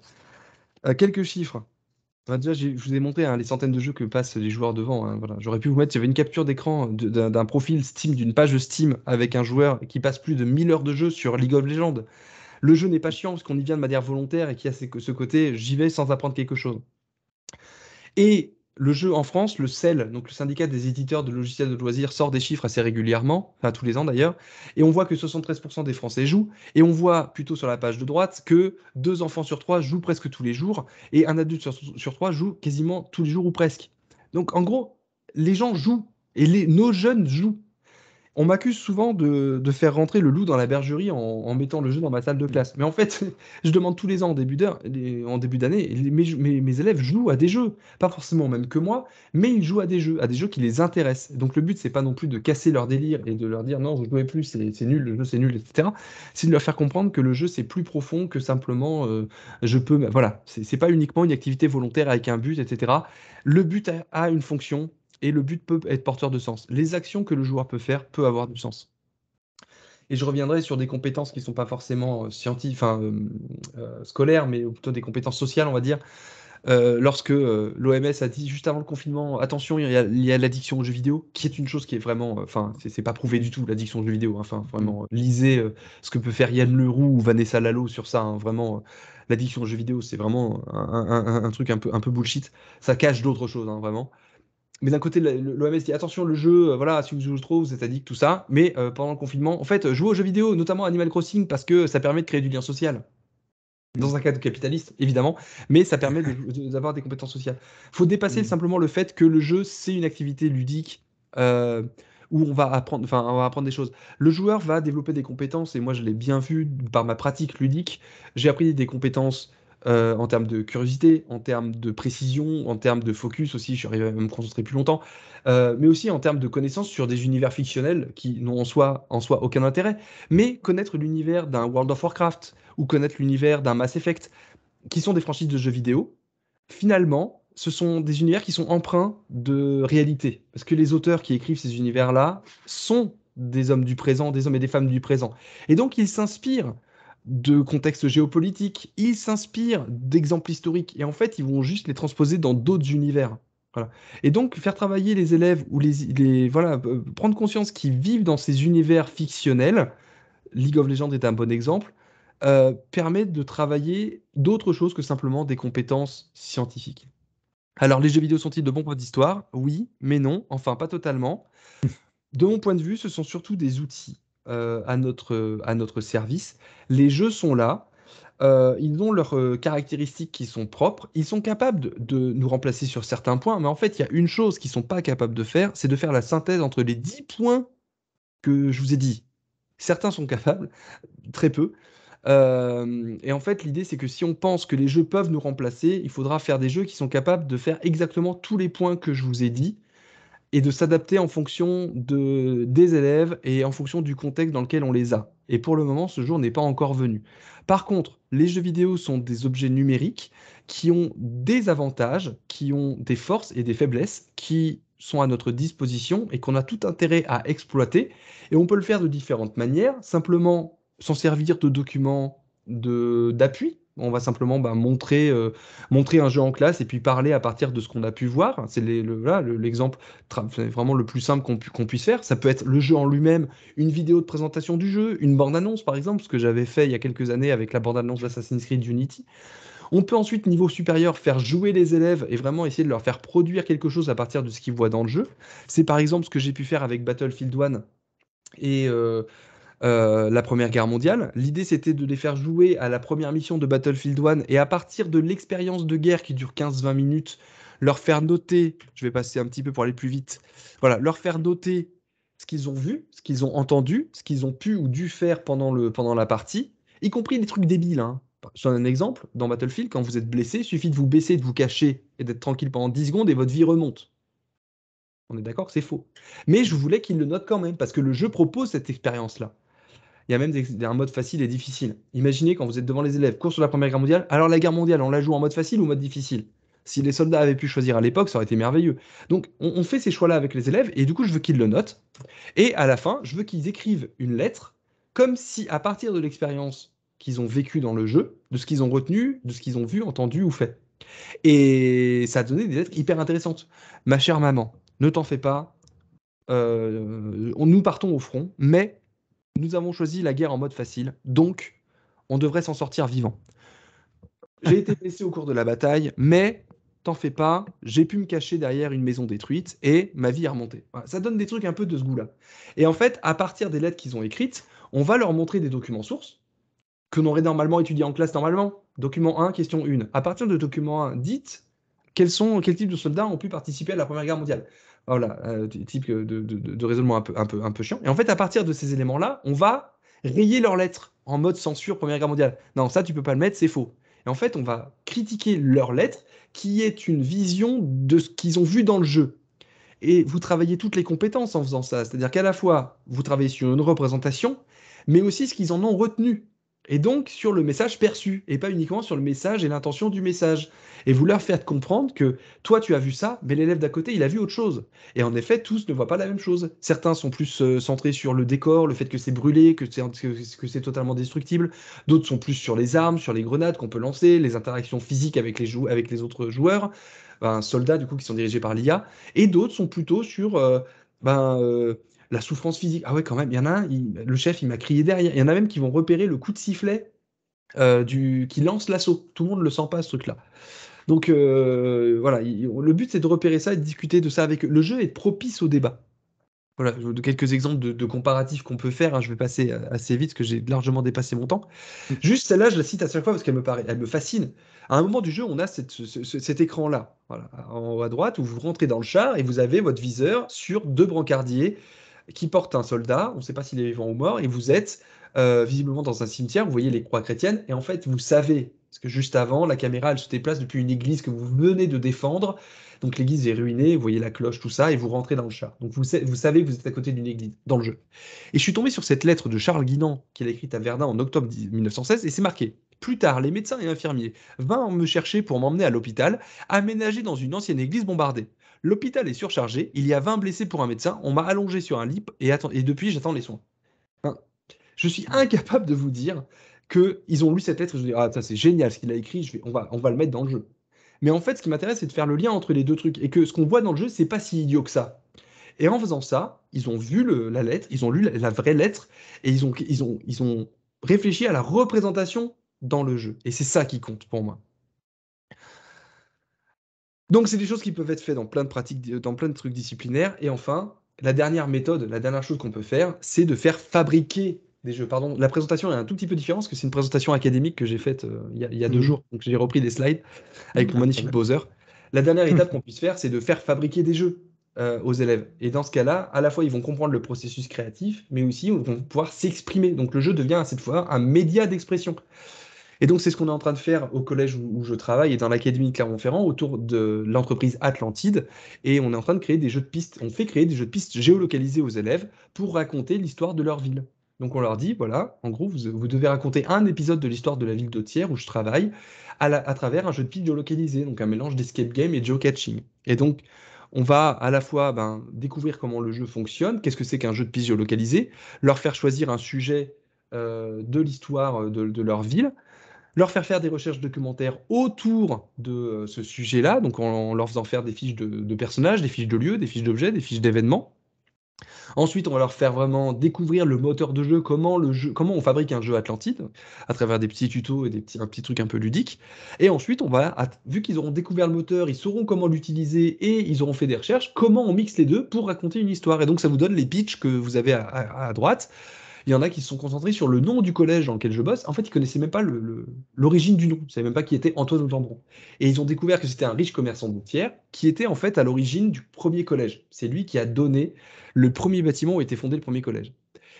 Quelques chiffres. Déjà, je vous ai montré, hein, les centaines de jeux que passent les joueurs devant, hein, voilà. J'aurais pu vous mettre, il y avait une capture d'écran d'un profil Steam, d'une page Steam avec un joueur qui passe plus de 1000 heures de jeu sur League of Legends. Le jeu n'est pas chiant parce qu'on y vient de manière volontaire et qu'il y a ce côté j'y vais sans apprendre quelque chose. Et le jeu en France, le CEL, donc le syndicat des éditeurs de logiciels de loisirs, sort des chiffres assez régulièrement, enfin tous les ans d'ailleurs, et on voit que 73% des Français jouent, et on voit plutôt sur la page de droite que 2 enfants sur 3 jouent presque tous les jours, et un adulte sur 3 joue quasiment tous les jours ou presque. Donc en gros, les gens jouent, et nos jeunes jouent. On m'accuse souvent de faire rentrer le loup dans la bergerie en mettant le jeu dans ma salle de classe. Mais en fait, je demande tous les ans en début d'année, mes élèves jouent à des jeux. Pas forcément même que moi, mais ils jouent à des jeux qui les intéressent. Donc le but, c'est pas non plus de casser leur délire et de leur dire non, vous jouez plus, c'est nul, le jeu c'est nul, etc. C'est de leur faire comprendre que le jeu c'est plus profond que simplement je peux. Voilà, c'est pas uniquement une activité volontaire avec un but, etc. Le but a une fonction et le but peut être porteur de sens. Les actions que le joueur peut faire peuvent avoir du sens. Et je reviendrai sur des compétences qui ne sont pas forcément scientifiques, scolaires, mais plutôt des compétences sociales, on va dire. lorsque l'OMS a dit juste avant le confinement, attention, il y a l'addiction aux jeux vidéo, qui est une chose qui est vraiment, enfin, c'est pas prouvé du tout l'addiction aux jeux vidéo, hein. Enfin, vraiment, lisez ce que peut faire Yann Leroux ou Vanessa Lalo sur ça, hein. Vraiment, l'addiction aux jeux vidéo, c'est vraiment un truc un peu bullshit. Ça cache d'autres choses, hein, vraiment. Mais d'un côté, l'OMS dit attention, le jeu, voilà, si vous jouez trop, vous êtes addict, tout ça. Mais pendant le confinement, en fait, jouez aux jeux vidéo, notamment Animal Crossing, parce que ça permet de créer du lien social. Dans un cadre capitaliste, évidemment, mais ça permet d'avoir des compétences sociales. Il faut dépasser simplement le fait que le jeu, c'est une activité ludique euh, où on va apprendre des choses. Le joueur va développer des compétences, et moi je l'ai bien vu par ma pratique ludique. J'ai appris des compétences en termes de curiosité, en termes de précision, en termes de focus aussi, je suis arrivé à me concentrer plus longtemps, mais aussi en termes de connaissances sur des univers fictionnels qui n'ont en soi aucun intérêt. Mais connaître l'univers d'un World of Warcraft, ou connaître l'univers d'un Mass Effect, qui sont des franchises de jeux vidéo, finalement, ce sont des univers qui sont empreints de réalité. Parce que les auteurs qui écrivent ces univers-là sont des hommes du présent, des hommes et des femmes du présent. Et donc, ils s'inspirent de contextes géopolitiques, ils s'inspirent d'exemples historiques, et en fait, ils vont juste les transposer dans d'autres univers. Voilà. Et donc, faire travailler les élèves ou voilà, prendre conscience qu'ils vivent dans ces univers fictionnels, League of Legends est un bon exemple, permet de travailler d'autres choses que simplement des compétences scientifiques. Alors, les jeux vidéo sont-ils de bons profs d'histoire? Oui, mais non, enfin pas totalement. De mon point de vue, ce sont surtout des outils à notre service. Les jeux sont là, ils ont leurs caractéristiques qui sont propres, ils sont capables de nous remplacer sur certains points, mais en fait, il y a une chose qu'ils ne sont pas capables de faire, c'est de faire la synthèse entre les 10 points que je vous ai dit. Certains sont capables, très peu. Et en fait, l'idée, c'est que si on pense que les jeux peuvent nous remplacer, il faudra faire des jeux qui sont capables de faire exactement tous les points que je vous ai dit et de s'adapter en fonction des élèves et en fonction du contexte dans lequel on les a. Et pour le moment, ce jour n'est pas encore venu. Par contre, les jeux vidéo sont des objets numériques qui ont des avantages, qui ont des forces et des faiblesses, qui sont à notre disposition et qu'on a tout intérêt à exploiter. Et on peut le faire de différentes manières, simplement s'en servir de documents d'appui. On va simplement montrer un jeu en classe et puis parler à partir de ce qu'on a pu voir. C'est l'exemple vraiment le plus simple qu'on puisse faire. Ça peut être le jeu en lui-même, une vidéo de présentation du jeu, une bande-annonce par exemple, ce que j'avais fait il y a quelques années avec la bande-annonce d'Assassin's Creed Unity. On peut ensuite, niveau supérieur, faire jouer les élèves et vraiment essayer de leur faire produire quelque chose à partir de ce qu'ils voient dans le jeu. C'est par exemple ce que j'ai pu faire avec Battlefield 1 et la Première Guerre mondiale. L'idée, c'était de les faire jouer à la première mission de Battlefield 1 et à partir de l'expérience de guerre qui dure 15-20 minutes, leur faire noter, je vais passer un petit peu pour aller plus vite, voilà, leur faire noter ce qu'ils ont vu, ce qu'ils ont entendu, ce qu'ils ont pu ou dû faire pendant la partie, y compris des trucs débiles, hein. Je donne un exemple, dans Battlefield, quand vous êtes blessé, il suffit de vous baisser, de vous cacher et d'être tranquille pendant 10 secondes et votre vie remonte. On est d'accord que c'est faux. Mais je voulais qu'ils le notent quand même, parce que le jeu propose cette expérience-là. Il y a même un mode facile et difficile. Imaginez quand vous êtes devant les élèves, cours sur la Première Guerre mondiale. Alors la guerre mondiale, on la joue en mode facile ou mode difficile? Si les soldats avaient pu choisir à l'époque, ça aurait été merveilleux. Donc on fait ces choix-là avec les élèves et du coup je veux qu'ils le notent. Et à la fin, je veux qu'ils écrivent une lettre comme si à partir de l'expérience qu'ils ont vécue dans le jeu, de ce qu'ils ont retenu, de ce qu'ils ont vu, entendu ou fait. Et ça a donné des lettres hyper intéressantes. Ma chère maman, ne t'en fais pas. Nous partons au front, mais nous avons choisi la guerre en mode facile, donc on devrait s'en sortir vivant. J'ai été blessé au cours de la bataille, mais t'en fais pas, j'ai pu me cacher derrière une maison détruite et ma vie est remontée. Voilà, ça donne des trucs un peu de ce goût-là. Et en fait, à partir des lettres qu'ils ont écrites, on va leur montrer des documents sources que l'on aurait normalement étudiés en classe normalement. Document 1, question 1. À partir de document 1, dites quels types de soldats ont pu participer à la Première Guerre mondiale. Voilà, type de raisonnement un peu chiant. Et en fait, à partir de ces éléments-là, on va rayer leurs lettres en mode censure Première Guerre mondiale. Non, ça, tu peux pas le mettre, c'est faux. Et en fait, on va critiquer leurs lettres, qui est une vision de ce qu'ils ont vu dans le jeu. Et vous travaillez toutes les compétences en faisant ça. C'est-à-dire qu'à la fois, vous travaillez sur une représentation, mais aussi ce qu'ils en ont retenu. et donc sur le message perçu, et pas uniquement sur le message et l'intention du message. Et vous leur faites comprendre que toi tu as vu ça, mais l'élève d'à côté il a vu autre chose. Et en effet, tous ne voient pas la même chose. Certains sont plus centrés sur le décor, le fait que c'est brûlé, que c'est totalement destructible. D'autres sont plus sur les armes, sur les grenades qu'on peut lancer, les interactions physiques avec avec les autres joueurs, soldats du coup qui sont dirigés par l'IA. Et d'autres sont plutôt sur ben, euh, la souffrance physique. Ah ouais, quand même, il y en a un, le chef, il m'a crié derrière. Il y en a même qui vont repérer le coup de sifflet qui lance l'assaut. Tout le monde ne le sent pas, ce truc-là. Donc voilà, le but c'est de repérer ça et de discuter de ça avec eux. Le jeu est propice au débat. Voilà, de quelques exemples de comparatifs qu'on peut faire, hein. Je vais passer assez vite parce que j'ai largement dépassé mon temps. Juste celle-là, je la cite à chaque fois parce elle me fascine. À un moment du jeu, on a cet écran-là, voilà, en haut à droite, où vous rentrez dans le char et vous avez votre viseur sur deux brancardiers qui portent un soldat. On ne sait pas s'il est vivant ou mort, et vous êtes visiblement dans un cimetière. Vous voyez les croix chrétiennes, et en fait, vous savez, parce que juste avant, la caméra, elle se déplace depuis une église que vous venez de défendre. Donc l'église est ruinée, vous voyez la cloche, tout ça, et vous rentrez dans le char. Donc vous savez que vous êtes à côté d'une église dans le jeu. Et je suis tombé sur cette lettre de Charles Guinan qu'il a écrite à Verdun en octobre 1916, et c'est marqué: plus tard, les médecins et infirmiers vinrent me chercher pour m'emmener à l'hôpital, aménagé dans une ancienne église bombardée. L'hôpital est surchargé, il y a 20 blessés pour un médecin, on m'a allongé sur un lit, et depuis j'attends les soins. Enfin, je suis incapable de vous dire qu'ils ont lu cette lettre et je me dis, ah, ça c'est génial ce qu'il a écrit, on va le mettre dans le jeu. Mais en fait, ce qui m'intéresse, c'est de faire le lien entre les deux trucs, et que ce qu'on voit dans le jeu, c'est pas si idiot que ça. Et en faisant ça, ils ont vu la lettre, ils ont lu la vraie lettre, et ils ont réfléchi à la représentation dans le jeu. Et c'est ça qui compte pour moi. Donc, c'est des choses qui peuvent être faites dans plein de pratiques, dans plein de trucs disciplinaires. Et enfin, la dernière méthode, la dernière chose qu'on peut faire, c'est de faire fabriquer des jeux. Pardon, la présentation est un tout petit peu différente parce que c'est une présentation académique que j'ai faite il y a 2 jours. Donc, j'ai repris des slides avec mon magnifique Bowser. La dernière étape qu'on puisse faire, c'est de faire fabriquer des jeux aux élèves. Et dans ce cas-là, à la fois, ils vont comprendre le processus créatif, mais aussi, ils vont pouvoir s'exprimer. Donc, le jeu devient cette fois un média d'expression. Et donc, c'est ce qu'on est en train de faire au collège où je travaille et dans l'académie de Clermont-Ferrand autour de l'entreprise Atlantide. Et on est en train de créer des jeux de pistes. On fait créer des jeux de pistes géolocalisés aux élèves pour raconter l'histoire de leur ville. Donc, on leur dit, voilà, en gros, vous devez raconter un épisode de l'histoire de la ville d'Autière où je travaille à travers un jeu de pistes géolocalisé, donc un mélange d'escape game et de geocaching. Et donc, on va à la fois découvrir comment le jeu fonctionne, qu'est-ce que c'est qu'un jeu de pistes géolocalisé, leur faire choisir un sujet de l'histoire de leur ville, leur faire des recherches documentaires autour de ce sujet-là, donc en leur faisant faire des fiches de personnages, des fiches de lieux, des fiches d'objets, des fiches d'événements. Ensuite, on va leur faire vraiment découvrir le moteur de jeu, comment on fabrique un jeu Atlantide, à travers des petits tutos et un petit truc un peu ludique. Et ensuite, vu qu'ils auront découvert le moteur, ils sauront comment l'utiliser et ils auront fait des recherches, comment on mixe les deux pour raconter une histoire. Et donc, ça vous donne les pitchs que vous avez à droite. Il y en a qui se sont concentrés sur le nom du collège dans lequel je bosse. En fait, ils connaissaient même pas l'origine du nom. Ils savaient même pas qui était Antoine Audambron. Et ils ont découvert que c'était un riche commerçant d'Outière qui était en fait à l'origine du premier collège. C'est lui qui a donné le premier bâtiment où était fondé le premier collège.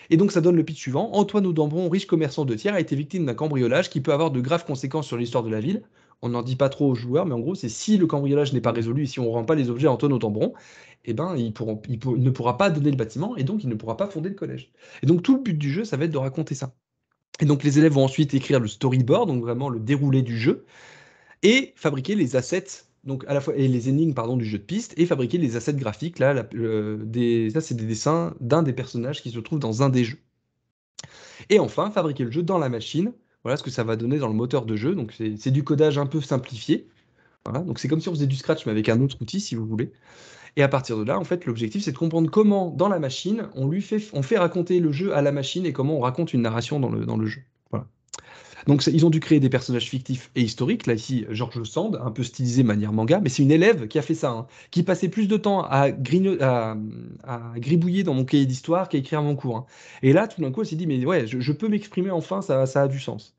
Et donc ça donne le pitch suivant. Antoine Audambron, riche commerçant de Thiers, a été victime d'un cambriolage qui peut avoir de graves conséquences sur l'histoire de la ville. On n'en dit pas trop aux joueurs, mais en gros, c'est si le cambriolage n'est pas résolu et si on ne rend pas les objets à Antoine Audambron, eh ben, il ne pourra pas donner le bâtiment et donc il ne pourra pas fonder le collège. Et donc tout le but du jeu, ça va être de raconter ça. Et donc les élèves vont ensuite écrire le storyboard, donc vraiment le déroulé du jeu, et fabriquer les assets, donc à la fois et les énigmes pardon du jeu de piste, et fabriquer les assets graphiques. Là, ça c'est des dessins d'un des personnages qui se trouve dans un des jeux. Et enfin, fabriquer le jeu dans la machine. Voilà ce que ça va donner dans le moteur de jeu. Donc c'est du codage un peu simplifié. Voilà. Donc c'est comme si on faisait du Scratch mais avec un autre outil si vous voulez. Et à partir de là, en fait, l'objectif c'est de comprendre comment dans la machine on fait raconter le jeu à la machine et comment on raconte une narration dans le jeu. Voilà. Donc ils ont dû créer des personnages fictifs et historiques. Là ici, George Sand, un peu stylisé manière manga, mais c'est une élève qui a fait ça, hein, qui passait plus de temps à gribouiller dans mon cahier d'histoire qu'à écrire mon cours, hein. Et là, tout d'un coup, elle s'est dit, mais ouais, je peux m'exprimer enfin, ça a du sens.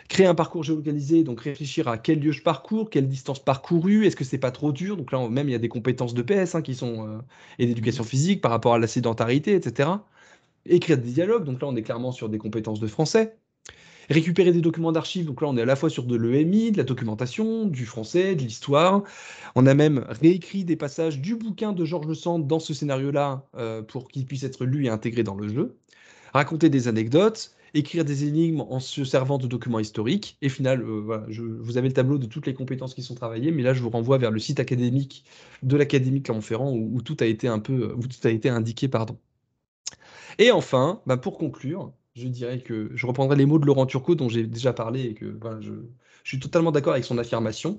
Créer un parcours géolocalisé, donc réfléchir à quel lieu je parcours, quelle distance parcourue, est-ce que c'est pas trop dur? Donc là, même il y a des compétences de PS qui sont et d'éducation physique par rapport à la sédentarité, etc. Écrire des dialogues, donc là on est clairement sur des compétences de français. Récupérer des documents d'archives, donc là on est à la fois sur de l'EMI, de la documentation, du français, de l'histoire. On a même réécrit des passages du bouquin de Georges Sand dans ce scénario-là pour qu'il puisse être lu et intégré dans le jeu. Raconter des anecdotes, écrire des énigmes en se servant de documents historiques. Et au final, voilà, vous avez le tableau de toutes les compétences qui sont travaillées, mais là, je vous renvoie vers le site académique de l'Académie Clermont-Ferrand où tout a été où tout a été indiqué, pardon. Et enfin, bah, pour conclure, je dirais que je reprendrai les mots de Laurent Turcot dont j'ai déjà parlé et que voilà, je suis totalement d'accord avec son affirmation.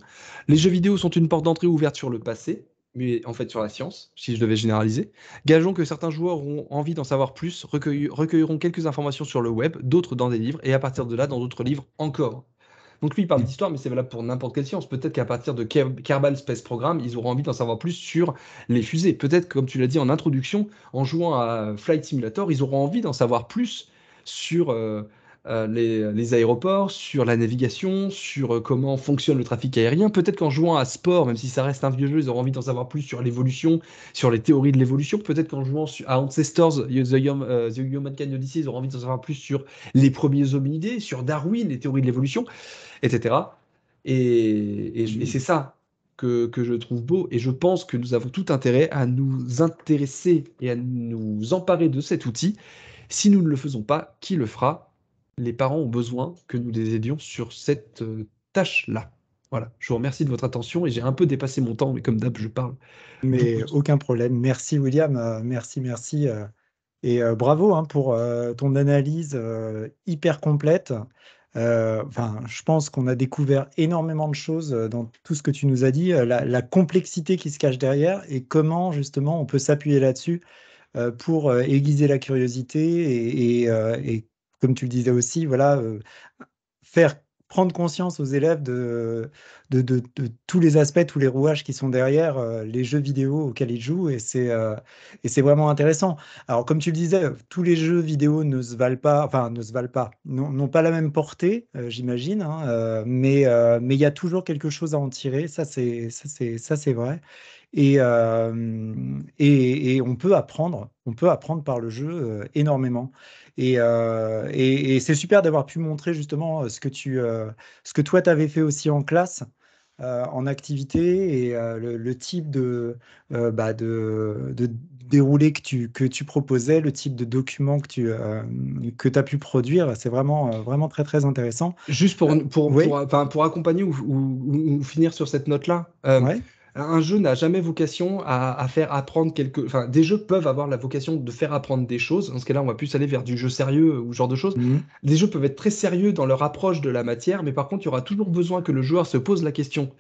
Les jeux vidéo sont une porte d'entrée ouverte sur le passé, mais en fait sur la science, si je devais généraliser. Gageons que certains joueurs auront envie d'en savoir plus, recueilleront quelques informations sur le web, d'autres dans des livres, et à partir de là, dans d'autres livres encore. Donc lui, il parle d'histoire, mais c'est valable pour n'importe quelle science. Peut-être qu'à partir de Kerbal Space Program, ils auront envie d'en savoir plus sur les fusées. Peut-être, comme tu l'as dit en introduction, en jouant à Flight Simulator, ils auront envie d'en savoir plus sur les aéroports, sur la navigation, sur comment fonctionne le trafic aérien. Peut-être qu'en jouant à Sport, même si ça reste un vieux jeu, ils auront envie d'en savoir plus sur l'évolution, sur les théories de l'évolution. Peut-être qu'en jouant à Ancestors, The Humankind Odyssey, ils auront envie d'en savoir plus sur les premiers hominidés, sur Darwin, les théories de l'évolution, etc. Et c'est ça que je trouve beau. Et je pense que nous avons tout intérêt à nous intéresser et à nous emparer de cet outil. Si nous ne le faisons pas, qui le fera? Les parents ont besoin que nous les aidions sur cette tâche-là. Voilà, je vous remercie de votre attention et j'ai un peu dépassé mon temps, mais comme d'hab, je parle Mais beaucoup. aucun problème. Merci William, merci, merci. Et bravo hein, pour ton analyse hyper complète. Enfin, je pense qu'on a découvert énormément de choses dans tout ce que tu nous as dit, la complexité qui se cache derrière et comment justement on peut s'appuyer là-dessus pour aiguiser la curiosité et comme tu le disais aussi, voilà, faire prendre conscience aux élèves de tous les aspects, tous les rouages qui sont derrière les jeux vidéo auxquels ils jouent, et c'est vraiment intéressant. Alors, comme tu le disais, tous les jeux vidéo ne se valent pas, enfin, ne se valent pas, n'ont pas la même portée, j'imagine, hein, mais il y a toujours quelque chose à en tirer, ça, c'est vrai. Et on peut apprendre par le jeu énormément. Et c'est super d'avoir pu montrer justement ce que toi, tu avais fait aussi en classe, en activité, et le type de déroulé que tu proposais, le type de document que tu as pu produire. C'est vraiment, vraiment très, très intéressant. Juste Oui, enfin, pour accompagner ou finir sur cette note-là, ouais. un jeu n'a jamais vocation à faire apprendre Enfin, des jeux peuvent avoir la vocation de faire apprendre des choses. Dans ce cas-là, on va plus aller vers du jeu sérieux ou ce genre de choses. Mhm. Des jeux peuvent être très sérieux dans leur approche de la matière, mais par contre, il y aura toujours besoin que le joueur se pose la question.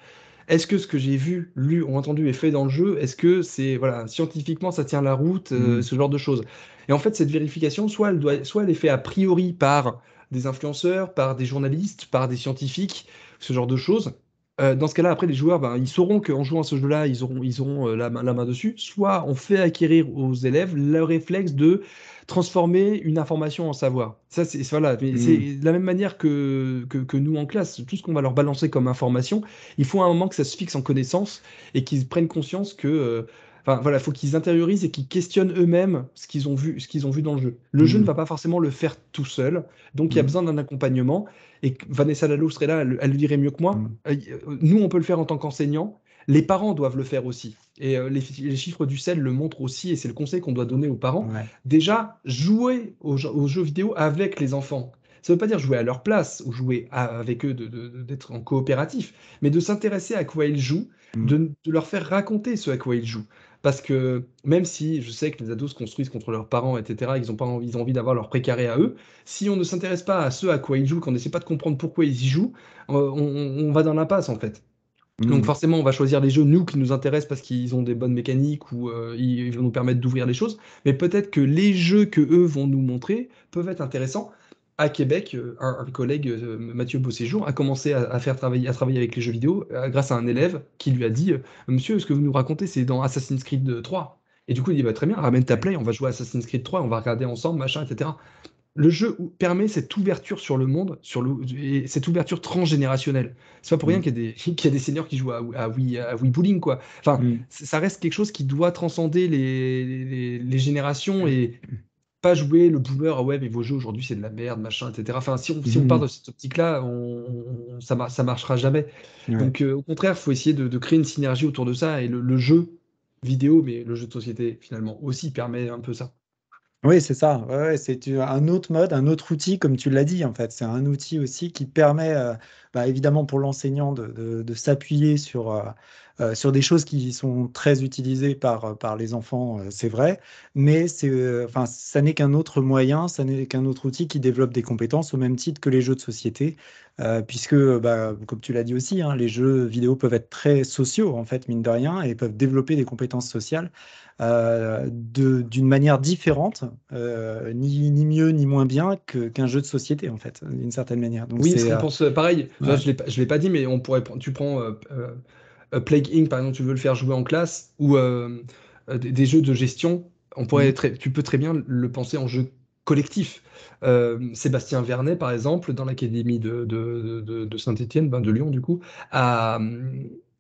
Est-ce que ce que j'ai vu, lu ou entendu est fait dans le jeu? Est-ce que c'est, voilà, scientifiquement, ça tient la route, Mhm. ce genre de choses? Et en fait, cette vérification, soit elle est faite a priori par des influenceurs, par des journalistes, par des scientifiques, ce genre de choses. Dans ce cas-là, après, les joueurs, ben, ils sauront qu'en jouant à ce jeu-là, ils auront la main dessus. Soit on fait acquérir aux élèves le réflexe de transformer une information en savoir. Ça, voilà. Mais c'est Mhm. de la même manière que nous en classe. Tout ce qu'on va leur balancer comme information, il faut à un moment que ça se fixe en connaissance et qu'ils prennent conscience que enfin, voilà, faut qu'ils intériorisent et qu'ils questionnent eux-mêmes ce qu'ils ont vu dans le jeu. Le jeu ne Mhm. va pas forcément le faire tout seul, donc il y a Mhm. besoin d'un accompagnement. Et Vanessa Lalo serait là, elle le dirait mieux que moi. Mhm. Nous, on peut le faire en tant qu'enseignants. Les parents doivent le faire aussi. Et les chiffres du CEL le montrent aussi, et c'est le conseil qu'on doit donner aux parents. Ouais. Déjà, jouer aux jeux vidéo avec les enfants. Ça ne veut pas dire jouer à leur place ou jouer avec eux, d'être en coopératif, mais de s'intéresser à quoi ils jouent, Mhm. de leur faire raconter ce à quoi ils jouent. Parce que même si je sais que les ados se construisent contre leurs parents, etc., ils ont pas envie, ils ont envie d'avoir leur précaré à eux, si on ne s'intéresse pas à ce à quoi ils jouent, qu'on n'essaie pas de comprendre pourquoi ils y jouent, on va dans l'impasse en fait. Donc Mhm. forcément, on va choisir les jeux, nous, qui nous intéressent parce qu'ils ont des bonnes mécaniques ou ils vont nous permettre d'ouvrir les choses. Mais peut-être que les jeux que eux vont nous montrer peuvent être intéressants. À Québec, un collègue, Mathieu Beauséjour, a commencé à travailler avec les jeux vidéo grâce à un élève qui lui a dit Monsieur, ce que vous nous racontez, c'est dans Assassin's Creed 3. Et du coup, il dit bah, très bien, ramène ta Ouais. play, on va jouer à Assassin's Creed 3, on va regarder ensemble, machin, etc. Le jeu permet cette ouverture sur le monde, et cette ouverture transgénérationnelle. C'est pas pour rien Mhm. qu'il y a qu'il y a des seniors qui jouent à Wii Bowling, quoi. Enfin, Mhm. ça reste quelque chose qui doit transcender les générations Mhm. et pas jouer le boomer, ah ouais, mais vos jeux aujourd'hui c'est de la merde, machin, etc. Enfin, si on part de Mhm. cette optique-là, ça marchera jamais. Ouais. Donc, au contraire, il faut essayer de créer une synergie autour de ça et le jeu vidéo, mais le jeu de société finalement aussi permet un peu ça. Oui, c'est ça. Ouais, ouais, c'est un autre mode, un autre outil, comme tu l'as dit, en fait. C'est un outil aussi qui permet, évidemment, pour l'enseignant de s'appuyer sur des choses qui sont très utilisées par les enfants, c'est vrai, mais enfin, ça n'est qu'un autre moyen, ça n'est qu'un autre outil qui développe des compétences au même titre que les jeux de société, puisque, comme tu l'as dit aussi, hein, les jeux vidéo peuvent être très sociaux, en fait, mine de rien, et peuvent développer des compétences sociales d'une manière différente, ni mieux ni moins bien qu'un jeu de société, en fait, d'une certaine manière. Donc Oui, parce c'est qu'on pense pareil. Là, ouais. je l'ai pas dit, mais on pourrait, tu prends Plague Inc, par exemple, tu veux le faire jouer en classe, ou des jeux de gestion, Mhm. tu peux très bien le penser en jeu collectif. Sébastien Vernet, par exemple, dans l'académie de Saint-Étienne, ben de Lyon du coup, a,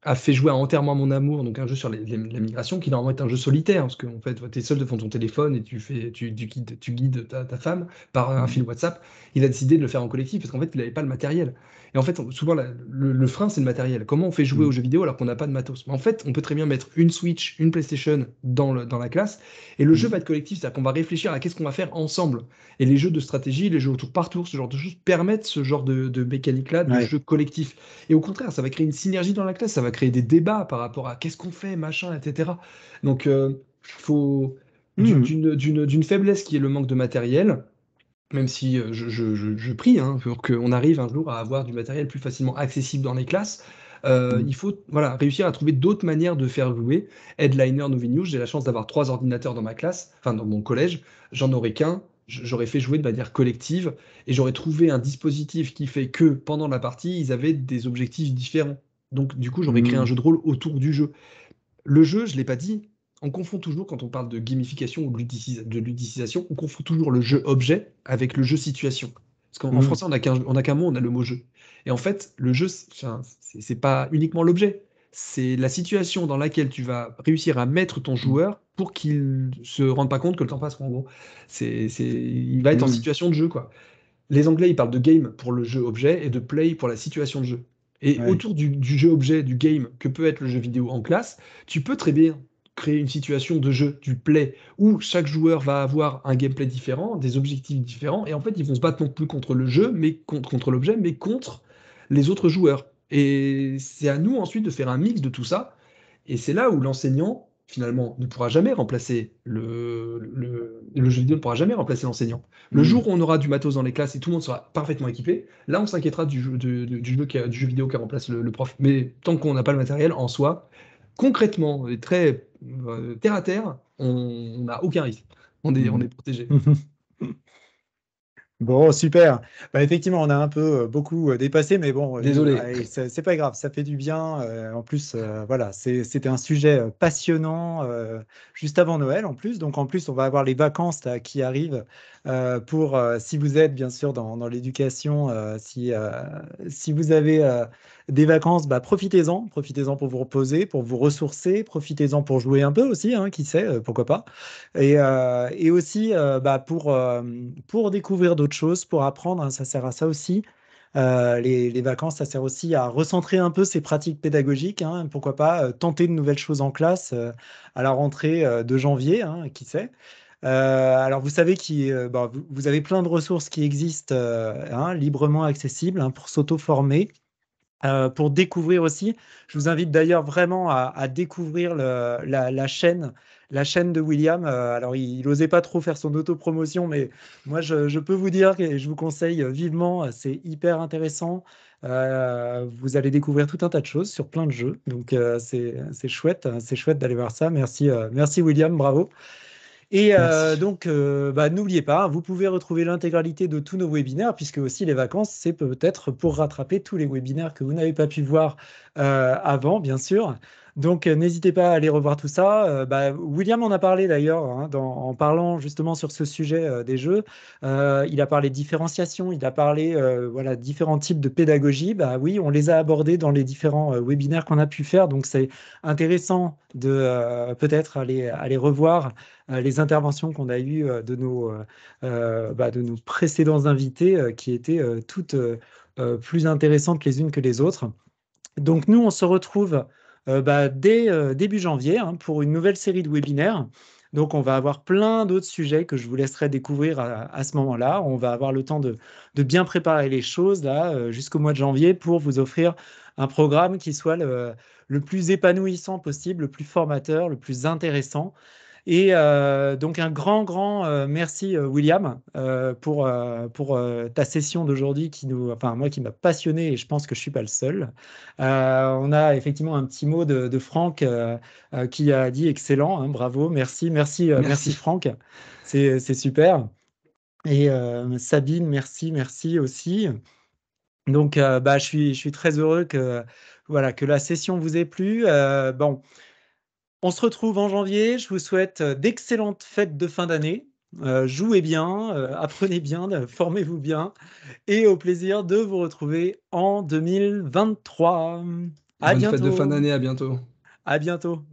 a fait jouer à Enterrement mon amour, donc un jeu sur la migration, qui normalement est un jeu solitaire, parce qu'en fait, tu es seul devant ton téléphone et tu guides ta femme par un Mhm. fil WhatsApp. Il a décidé de le faire en collectif, parce qu'en fait, il n'avait pas le matériel. Et en fait, souvent, le frein, c'est le matériel. Comment on fait jouer aux Mhm. jeux vidéo alors qu'on n'a pas de matos? Mais en fait, on peut très bien mettre une Switch, une PlayStation dans la classe, et le jeu va Mhm. être collectif, c'est-à-dire qu'on va réfléchir à qu'est-ce qu'on va faire ensemble. Et les jeux de stratégie, les jeux au tour par tour, ce genre de choses permettent ce genre de mécanique-là, de Ouais. jeu collectif. Et au contraire, ça va créer une synergie dans la classe, ça va créer des débats par rapport à qu'est-ce qu'on fait, machin, etc. Donc, faut Mhm. d'une faiblesse qui est le manque de matériel, même si je prie hein, pour qu'on arrive un jour à avoir du matériel plus facilement accessible dans les classes, Mhm. il faut voilà, réussir à trouver d'autres manières de faire jouer. Headliner Novi j'ai la chance d'avoir 3 ordinateurs dans ma classe, enfin dans mon collège, j'en aurais qu'un, j'aurais fait jouer de manière collective, et j'aurais trouvé un dispositif qui fait que pendant la partie, ils avaient des objectifs différents. Donc du coup, j'aurais créé un Mhm. jeu de rôle autour du jeu. Le jeu, je ne l'ai pas dit, on confond toujours, quand on parle de gamification ou de ludicisation, on confond toujours le jeu objet avec le jeu situation. Parce qu'en Mhm. français, on a qu'un mot, on a le mot jeu. Et en fait, le jeu, c'est pas uniquement l'objet. C'est la situation dans laquelle tu vas réussir à mettre ton joueur pour qu'il se rende pas compte que le temps passe. En gros, il va être en Mhm. situation de jeu, quoi. Les Anglais, ils parlent de game pour le jeu objet et de play pour la situation de jeu. Et Ouais. autour du jeu objet, du game, que peut être le jeu vidéo en classe, tu peux très bien créer une situation de jeu, du play, où chaque joueur va avoir un gameplay différent, des objectifs différents, et en fait, ils vont se battre non plus contre le jeu, mais contre l'objet, mais contre les autres joueurs. Et c'est à nous ensuite de faire un mix de tout ça, et c'est là où l'enseignant, finalement, ne pourra jamais remplacer le jeu vidéo ne pourra jamais remplacer l'enseignant. Le jour Mhm. où on aura du matos dans les classes et tout le monde sera parfaitement équipé, là on s'inquiétera du jeu vidéo qui remplace le prof. Mais tant qu'on n'a pas le matériel en soi, concrètement et très terre à terre, on n'a aucun risque. On est Mhm. protégé. Bon, super. Effectivement, on a un peu beaucoup dépassé, mais bon, Désolé. allez, c'est pas grave, ça fait du bien. En plus, voilà, c'était un sujet passionnant juste avant Noël en plus. Donc en plus, on va avoir les vacances là, qui arrivent pour, si vous êtes bien sûr dans l'éducation, si vous avez des vacances, profitez-en, profitez-en pour vous reposer, pour vous ressourcer, profitez-en pour jouer un peu aussi, hein, qui sait, pourquoi pas. Et aussi pour découvrir d'autres choses, pour apprendre, hein, ça sert à ça aussi. Les vacances, ça sert aussi à recentrer un peu ses pratiques pédagogiques, hein, pourquoi pas tenter de nouvelles choses en classe à la rentrée de janvier, hein, qui sait. Alors vous savez vous avez plein de ressources qui existent hein, librement accessibles hein, pour s'auto-former. Pour découvrir aussi, je vous invite d'ailleurs vraiment à découvrir la chaîne de William. Alors, il n'osait pas trop faire son autopromotion, mais moi, je peux vous dire et je vous conseille vivement, c'est hyper intéressant. Vous allez découvrir tout un tas de choses sur plein de jeux. Donc, c'est chouette d'aller voir ça. Merci, merci William, bravo. Et Merci. donc, n'oubliez pas, hein, vous pouvez retrouver l'intégralité de tous nos webinaires, puisque aussi les vacances, c'est peut-être pour rattraper tous les webinaires que vous n'avez pas pu voir avant, bien sûr. Donc, n'hésitez pas à aller revoir tout ça. William en a parlé d'ailleurs, hein, en parlant justement sur ce sujet des jeux. Il a parlé de différenciation, il a parlé voilà, différents types de pédagogie. Bah oui, on les a abordés dans les différents webinaires qu'on a pu faire. Donc, c'est intéressant de peut-être aller revoir les interventions qu'on a eues de nos précédents invités qui étaient toutes plus intéressantes les unes que les autres. Donc nous, on se retrouve dès début janvier hein, pour une nouvelle série de webinaires. Donc, on va avoir plein d'autres sujets que je vous laisserai découvrir à ce moment-là. On va avoir le temps de bien préparer les choses là jusqu'au mois de janvier pour vous offrir un programme qui soit le plus épanouissant possible, le plus formateur, le plus intéressant. Et donc un grand merci William pour ta session d'aujourd'hui enfin moi qui m'a passionné et je pense que je suis pas le seul. On a effectivement un petit mot de Franck qui a dit excellent, hein, bravo, merci Merci. Franck, c'est super. Et Sabine, merci aussi. Donc bah, je suis très heureux que voilà que la session vous ait plu. Bon. On se retrouve en janvier. Je vous souhaite d'excellentes fêtes de fin d'année. Jouez bien, apprenez bien, formez-vous bien et au plaisir de vous retrouver en 2023. À Bonne fête de fin bientôt. d'année, à bientôt. À bientôt.